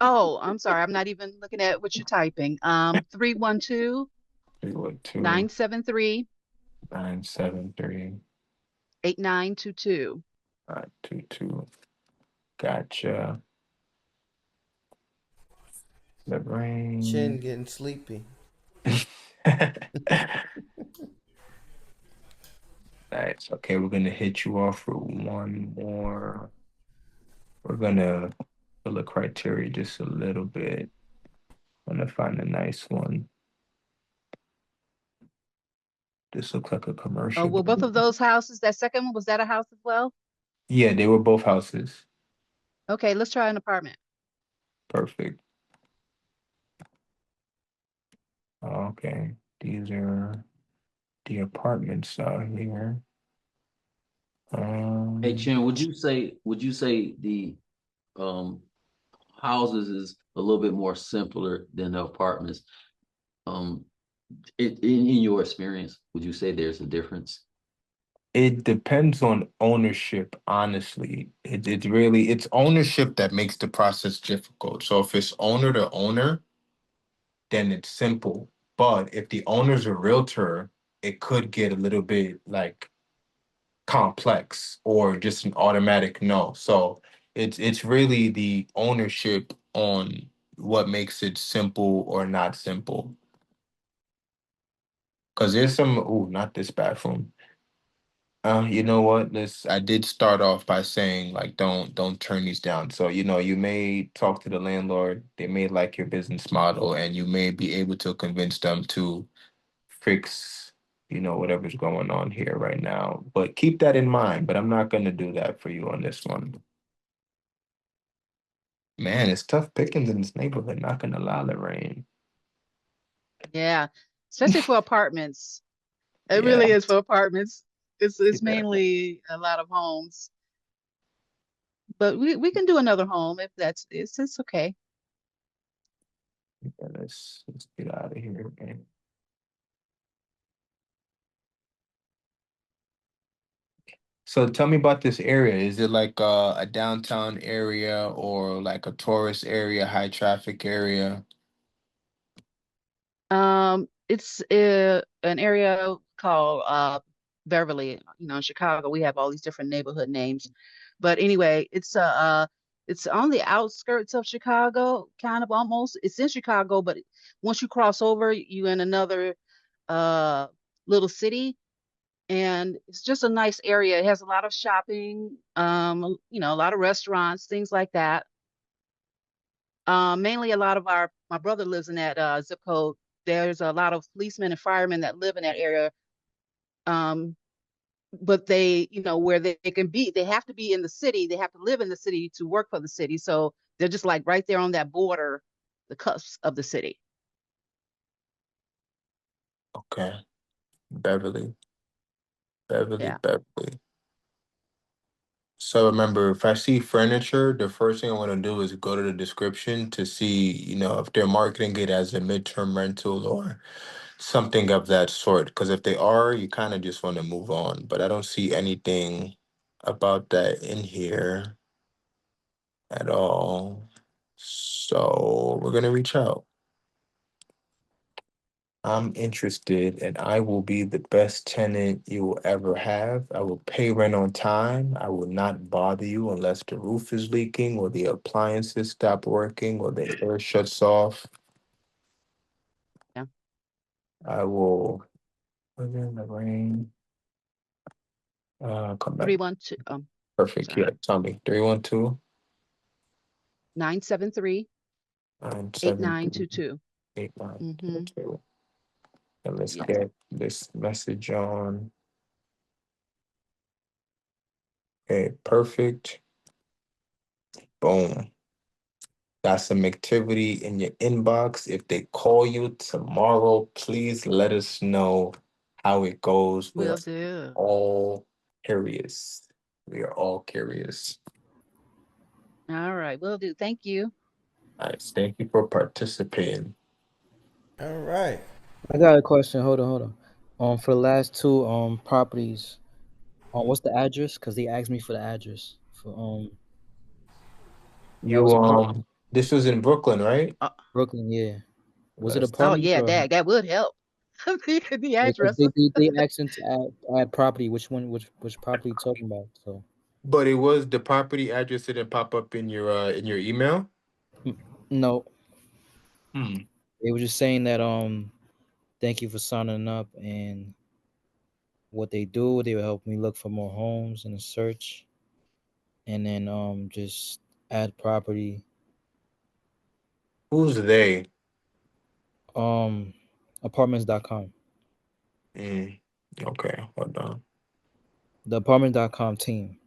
Oh, I'm sorry. I'm not even looking at what you're typing. 312
312
973
973
8922.
922. Gotcha. The
Chin
rain.
getting sleepy.
Nice. Okay, we're gonna hit you off for one more. We're gonna fill the criteria just a little bit. I'm gonna find a nice one. This looks like a
Oh,
commercial.
well, both of those houses, that second one, was that a house as well?
Yeah, they were both houses.
Okay, let's try an apartment.
Perfect. Okay, these are the apartments out here.
Hey,
Um,
Chin, would you say the um houses is a little bit more simpler than the apartments? Um, in your experience, would you say there's a difference?
it depends on ownership, honestly. It's ownership that makes the process difficult. So if it's owner to owner, then it's simple. But if the owner's a realtor, it could get a little bit like complex or just an automatic no. So it's really the ownership on what makes it simple or not simple. Because there's some, oh, not this bathroom. You know what? I did start off by saying like don't turn these down. So, you may talk to the landlord, they may like your business model, and you may be able to convince them to fix, whatever's going on here right now. But keep that in mind. But I'm not gonna do that for you on this one. Man, it's tough pickings in this neighborhood, not gonna lie, Lorraine.
Yeah, especially for apartments. It
Yeah,
really is for apartments. It's
yeah,
mainly a lot of homes, but we can do another home if it's okay.
yeah, let's get out of here, man. So tell me about this area. Is it like a downtown area or like a tourist area, high traffic area?
It's an area called Beverly. In Chicago, we have all these different neighborhood names. But anyway, it's on the outskirts of Chicago, kind of almost. It's in Chicago, but once you cross over, you in another uh little city, and it's just a nice area. It has a lot of shopping, a lot of restaurants, things like that. Mainly a lot of my brother lives in that zip code. There's a lot of policemen and firemen that live in that area. But they, where they can be, they have to be in the city. They have to live in the city to work for the city. So they're just like right there on that border, the cusp of the city.
Okay. Beverly. Beverly,
Yeah.
Beverly. So remember, if I see furniture, the first thing I want to do is go to the description to see, if they're marketing it as a midterm rental or something of that sort. Because if they are, you kind of just want to move on. But I don't see anything about that in here at all. So we're gonna reach out. I'm interested, and I will be the best tenant you will ever have. I will pay rent on time. I will not bother you unless the roof is leaking or the appliances stop working or the air shuts off.
Yeah.
I will live in the rain. Come back.
312,
Perfect.
sorry,
Yeah, tell me. 312
973
973
8922. Mm-hmm.
8922. And let's
Yes.
get this message on. Okay, perfect. Boom. Got some activity in your inbox. If they call you tomorrow, please let us know how it goes. We are
Will do.
all curious. We are all curious.
All right, will do. Thank you.
Nice. Thank you for participating.
All right.
I got a question. Hold on, hold on. For the last two properties, what's the address? Because they asked me for the address for that
You
was apartment
this was in Brooklyn, right?
Uh,
Brooklyn. Yeah, was it
Let's
oh
apartments
yeah,
or?
that would help. The
Yeah, because
address.
they asked him to add property. Which one? Which property you talking about? So
but it was the property address didn't pop up in your email.
no,
Hmm.
they were just saying that thank you for signing up and what they do. They will help me look for more homes in the search, and then just add property.
Who's they?
Um, apartments.com.
Mm. Okay, hold on.
The apartment.com team.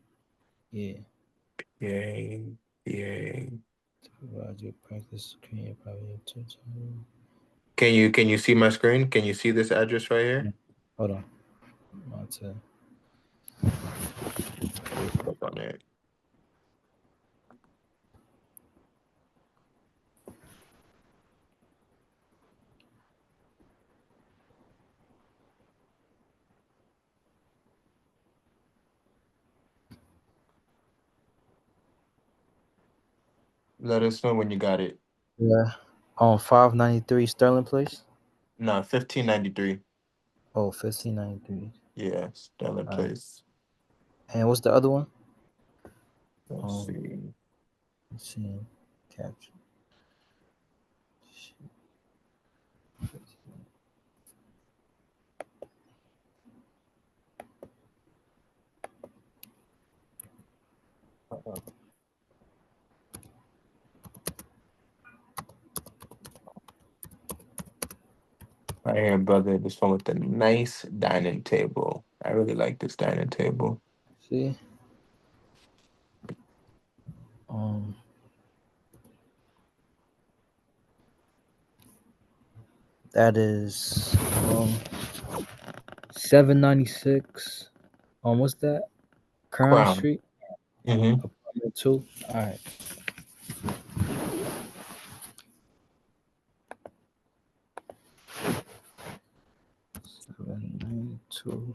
Yeah.
Yay. Yay.
Roger practice create property.
Can you see my screen? Can you see this address right here?
Hold on. To
Click on it. Let us know when you got it.
yeah. On 593 Sterling Place.
No, 1593.
Oh, 1593.
Yeah, Stellar
All right.
Place.
And what's the other one?
Let's see.
Let's see. Capture.
Right here, brother. This one with the nice dining table. I really like this dining table.
See? Um, that is 796. What's that? Crown
Crown.
Street,
Mm-hmm.
apartment 2. All right. 792.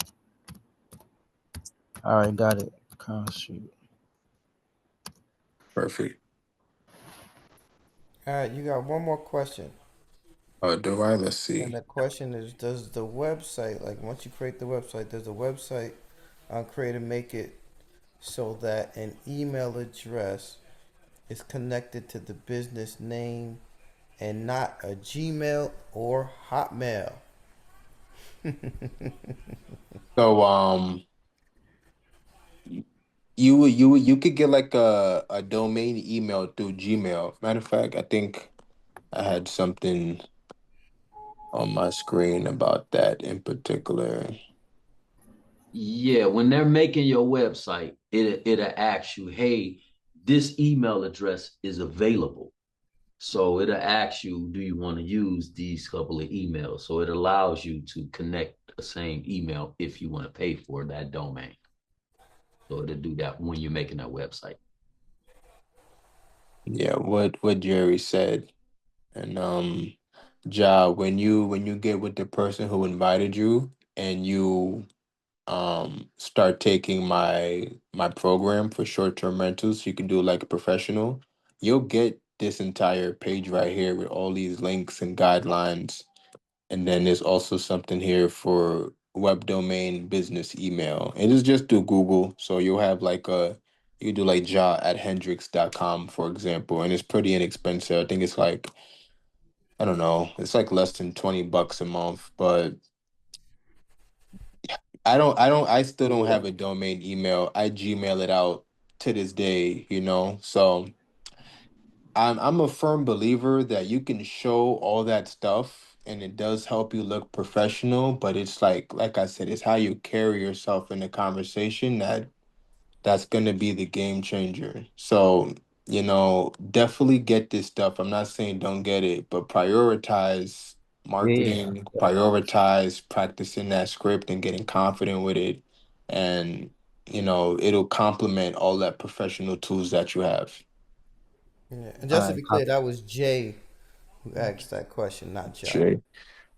All right, got it. Crown Street.
Perfect.
All right. You got one more question.
Do I? Let's
And
see.
the question is, does the website, like once you create the website, does the website creator make it so that an email address is connected to the business name and not a Gmail or Hotmail?
So You could get like a domain email through Gmail. Matter of fact, I think I had something on my screen about that in particular.
Yeah, when they're making your website, it'll ask you, hey, this email address is available. So it'll ask you, do you want to use these couple of emails? So it allows you to connect the same email if you want to pay for that domain. So it'll do that when you're making that website.
Yeah, what Jerry said. And Ja, when you get with the person who invited you and you start taking my program for short-term rentals, you can do like a professional, you'll get this entire page right here with all these links and guidelines. And then there's also something here for web domain business email. It is just through Google. So you'll have like you do like ja at hendrix.com, for example, and it's pretty inexpensive. I think it's like, I don't know, it's like less than $20 a month, but I still don't
Yeah.
have a domain email. I Gmail it out to this day. So I'm a firm believer that you can show all that stuff and it does help you look professional, but it's like I said, it's how you carry yourself in the conversation that's gonna be the game changer. So, definitely get this stuff. I'm not saying don't get it, but prioritize
Yeah.
marketing, prioritize practicing that script and getting confident with it. And, it'll complement all that professional tools that you have.
Yeah. And
All
just to
right.
be clear, that was Jay who asked that question, not Joe.
Jay.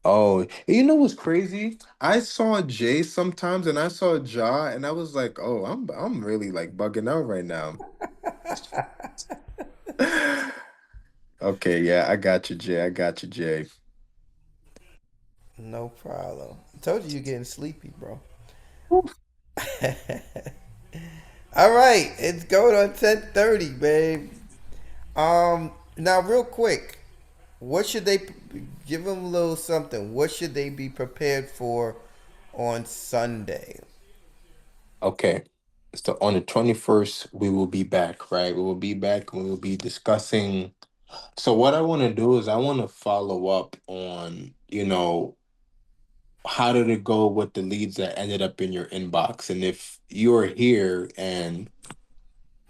Oh, you know what's crazy? I saw Jay sometimes and I saw Ja and I was like, oh, I'm really like bugging out right now. Okay, yeah, I got you, Jay. I got you, Jay.
No problem. I told you you're getting sleepy, bro. All right, it's going on 10:30, babe. Now real quick, what should they give them a little something? What should they be prepared for on Sunday?
Okay. So on the 21st, we will be back, right? We will be back and we will be discussing. So what I want to do is I want to follow up on, how did it go with the leads that ended up in your inbox? And if you're here and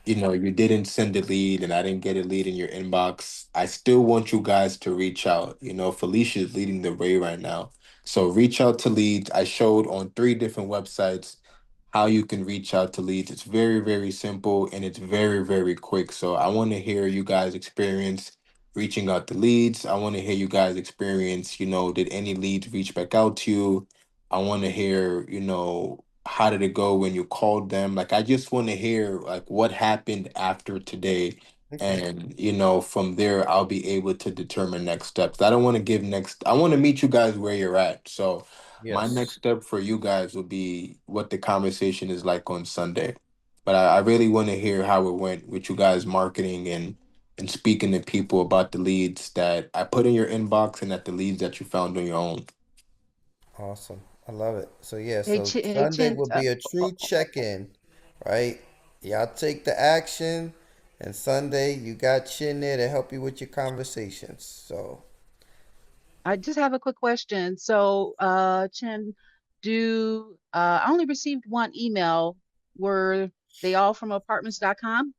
you didn't send a lead and I didn't get a lead in your inbox, I still want you guys to reach out. Felicia is leading the way right now. So reach out to leads. I showed on 3 different websites how you can reach out to leads. It's very, very simple and it's very, very quick. So I want to hear you guys experience reaching out to leads. I want to hear you guys experience, did any leads reach back out to you? I want to hear, how did it go when you called them? Like, I just want to hear like what happened after today.
Okay.
And, from there, I'll be able to determine next steps. I don't want to I want to meet you guys where you're at. So, my next
Yes.
step for you guys will be what the conversation is like on Sunday. But I really want to hear how it went with you guys marketing and speaking to people about the leads that I put in your inbox and at the leads that you found on your own.
Awesome. I love it. So yeah,
Hey,
so
Hey,
Sunday
Chin.
will be a true check-in, right? Y'all take the action, and Sunday you got Chin there to help you with your conversations. So
I just have a quick question. So, Chin, I only received one email. Were they all from apartments.com?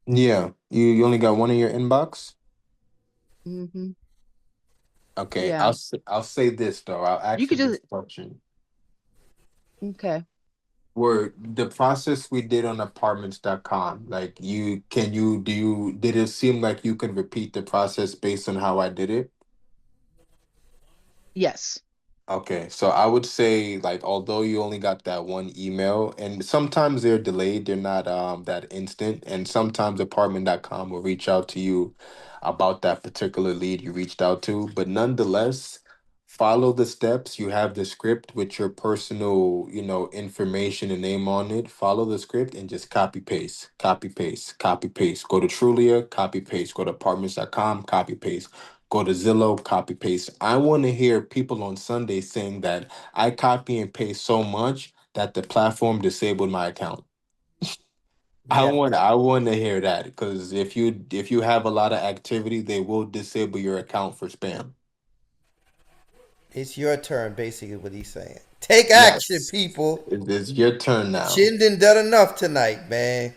Yeah, you only got one in your inbox.
Mm-hmm.
Okay,
Yeah.
I'll say this though. I'll
You
ask you
could
this
just,
question.
okay.
Were the process we did on apartments.com, like did it seem like you can repeat the process based on how I did it?
Yes.
Okay, so I would say like although you only got that one email and sometimes they're delayed, they're not that instant, and sometimes apartment.com will reach out to you about that particular lead you reached out to, but nonetheless, follow the steps. You have the script with your personal, information and name on it. Follow the script and just copy paste, copy paste, copy paste. Go to Trulia, copy paste. Go to apartments.com, copy paste. Go to Zillow, copy paste. I want to hear people on Sunday saying that I copy and paste so much that the platform disabled my account.
Yeah,
I want to hear that because if you have a lot of activity, they will disable your account for spam.
it's your turn, basically, what he's saying. Take action,
Yes,
people.
it's your turn now.
Chin done done enough tonight, man.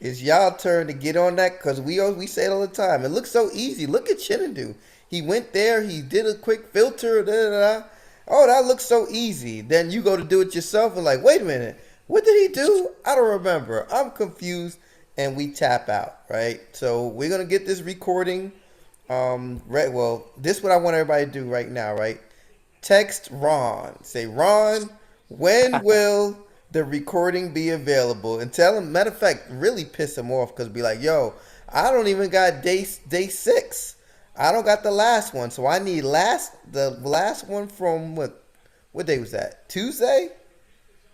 It's y'all turn to get on that because we say it all the time. It looks so easy. Look at Chinadu. He went there. He did a quick filter. Da, da, da. Oh, that looks so easy. Then you go to do it yourself and like, wait a minute, what did he do? I don't remember. I'm confused, and we tap out. Right. So we're gonna get this recording. Right. Well, this is what I want everybody to do right now. Right. Text Ron. Say, Ron, when will the recording be available? And tell him, matter of fact, really piss him off because be like, yo, I don't even got day 6. I don't got the last one. So I need the last one from what day was that? Tuesday?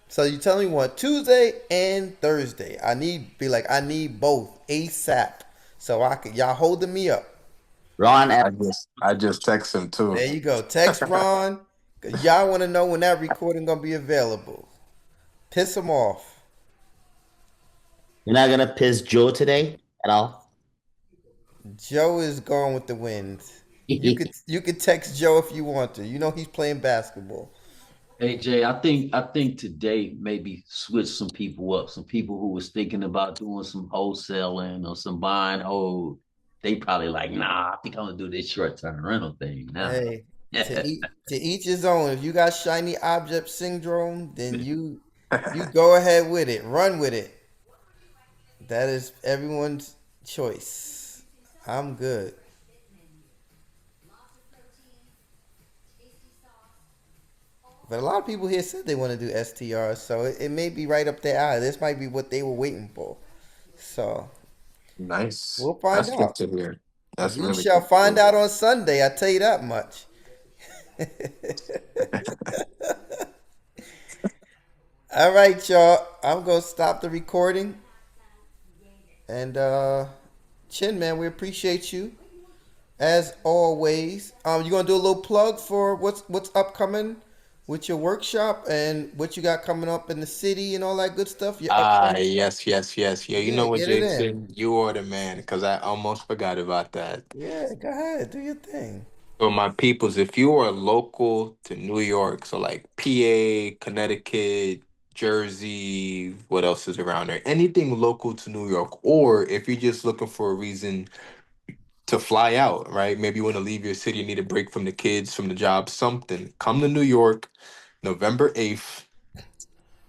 So you tell me what Tuesday and Thursday. I need both ASAP. So I could y'all holding me up.
Ron,
I just text him too.
There you go. Text Ron. Cause y'all want to know when that recording gonna be available. Piss him off.
you're not gonna piss Joe today at all?
Joe is gone with the wind. You could text Joe if you want to. You know he's playing basketball.
Hey Jay, I think today maybe switch some people up. Some people who was thinking about doing some wholesaling or some buying hold, they probably like, nah, I think I'm gonna do this short-term rental thing now.
Hey, to each his own. If you got shiny object syndrome, then you go ahead with it. Run with it. That is everyone's choice. I'm good. But a lot of people here said they want to do STRs, so it may be right up their alley. This might be what they were waiting for. So
Nice.
we'll find
That's good
out.
to hear. That's
You
really
shall
good
find
to
out on Sunday. I tell you that much.
hear.
All right, y'all. I'm gonna stop the recording. And Chin man, we appreciate you as always. You gonna do a little plug for what's upcoming with your workshop and what you got coming up in the city and all that good stuff. Your
Ah,
upcoming.
yes, yes, yes. Yeah, you
Yeah,
know what,
get it in.
Jason? You are the man, because I almost forgot about that.
Yeah, go ahead, do your thing.
So, my peoples, if you are local to New York, so like PA, Connecticut, Jersey, what else is around there? Anything local to New York, or if you're just looking for a reason to fly out, right? Maybe you want to leave your city, you need a break from the kids, from the job, something. Come to New York, November 8th.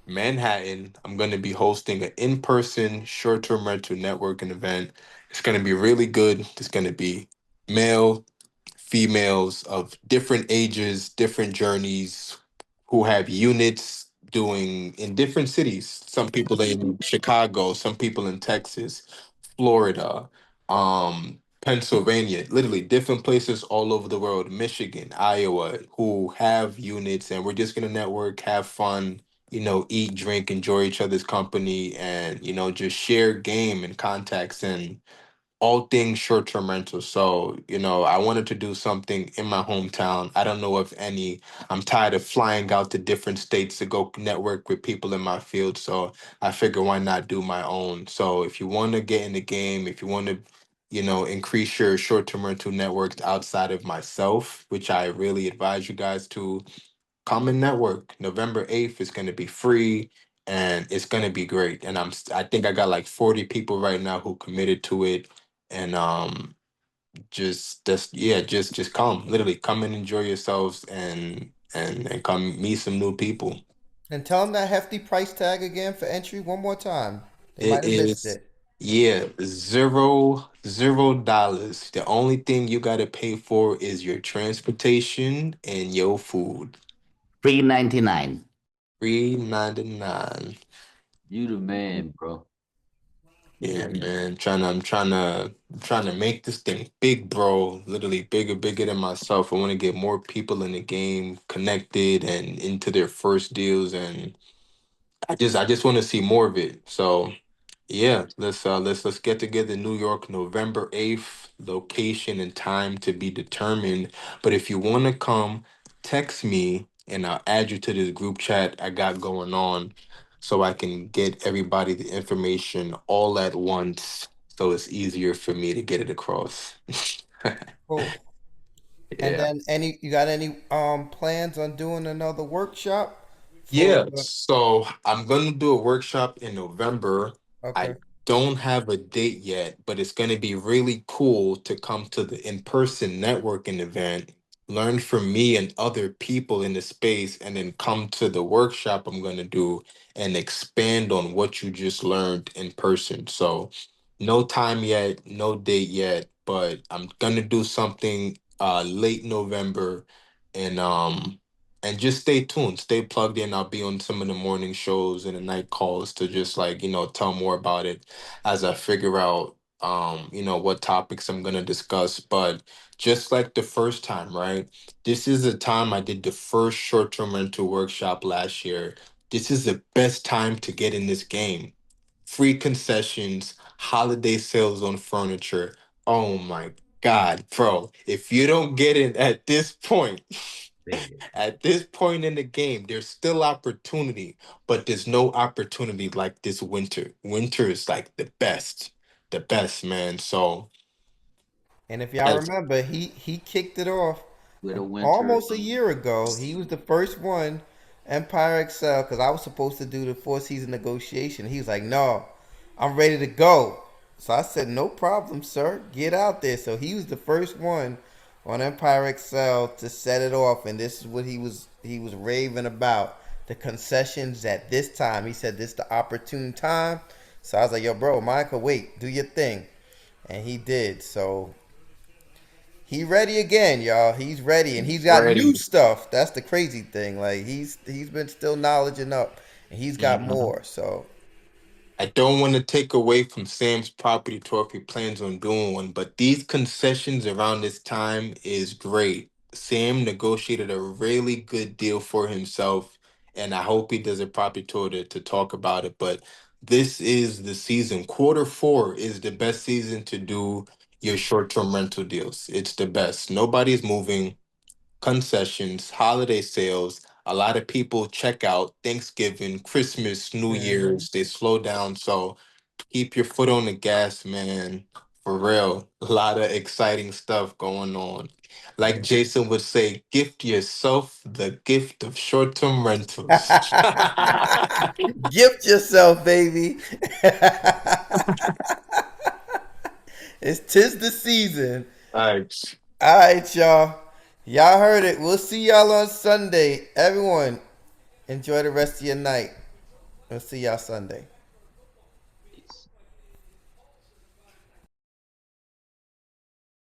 Manhattan, I'm going to be hosting an in-person short-term rental networking event. It's going to be really good. It's going to be male, females of different ages, different journeys, who have units doing in different cities. Some people in Chicago, some people in Texas, Florida, Pennsylvania, literally different places all over the world, Michigan, Iowa, who have units, and we're just gonna network, have fun, eat, drink, enjoy each other's company, and just share game and contacts and all things short-term rentals. So, I wanted to do something in my hometown. I don't know if any. I'm tired of flying out to different states to go network with people in my field. So I figure why not do my own. So if you want to get in the game, if you want to, increase your short-term rental networks outside of myself, which I really advise you guys to, come and network. November 8th is going to be free and it's going to be great. And I think I got like 40 people right now who committed to it. And just yeah, just come. Literally come and enjoy yourselves and come meet some new people.
And tell them that hefty price tag again for entry one more time. They
It
might have missed
is,
it.
yeah, $0. The only thing you gotta pay for is your transportation and your food.
$3.99.
$3.99.
You the man, bro.
Yeah, man. I'm trying to make this thing big, bro. Literally bigger, bigger than myself. I want to get more people in the game connected and into their first deals, and I just want to see more of it. So yeah, let's get together in New York, November 8th, location and time to be determined. But if you want to come, text me and I'll add you to this group chat I got going on. so I can get everybody the information all at once so it's easier for me to get it across.
Cool. And
Yeah.
then you got any plans on doing another workshop for
Yeah, so I'm gonna do a workshop in November. I
okay.
don't have a date yet, but it's gonna be really cool to come to the in-person networking event, learn from me and other people in the space, and then come to the workshop I'm gonna do and expand on what you just learned in person. So no time yet, no date yet, but I'm gonna do something late November and just stay tuned, stay plugged in. I'll be on some of the morning shows and the night calls to just like, tell more about it as I figure out what topics I'm gonna discuss. But just like the first time, right? This is the time I did the first short-term rental workshop last year. This is the best time to get in this game. Free concessions, holiday sales on furniture. Oh my God, bro. If you don't get it at this point,
Man,
at this point in the game, there's still opportunity, but there's no opportunity like this winter. Winter is like the best, man. So,
And if y'all
as
remember, he kicked it off
with a winter,
almost a year ago. He was the first one, Empire Excel, because I was supposed to do the four season negotiation. He was like, "No, I'm ready to go." So I said, "No problem, sir. Get out there." So he was the first one on Empire Excel to set it off, and this is what he was raving about the concessions at this time. He said this the opportune time. So I was like, "Yo, bro, Michael, wait, do your thing," and he did. So he ready again, y'all. He's ready, and he's got new
ready.
stuff. That's the crazy thing. Like he's been still knowledging up, and he's got
Mhm.
more. So
I don't want to take away from Sam's property tour if he plans on doing one, but these concessions around this time is great. Sam negotiated a really good deal for himself, and I hope he does a property tour to talk about it. But this is the season. Quarter 4 is the best season to do your short-term rental deals. It's the best. Nobody's moving, concessions, holiday sales. A lot of people check out Thanksgiving, Christmas, New
hmm
Year's. They slow down. So keep your foot on the gas, man. For real. A lot of exciting stuff going on. Like Jason would say, gift yourself the gift of short term rentals.
gift yourself, baby. It's tis the season.
All right.
All right, y'all. Y'all heard it. We'll see y'all on Sunday. Everyone, enjoy the rest of your night. We'll see y'all Sunday.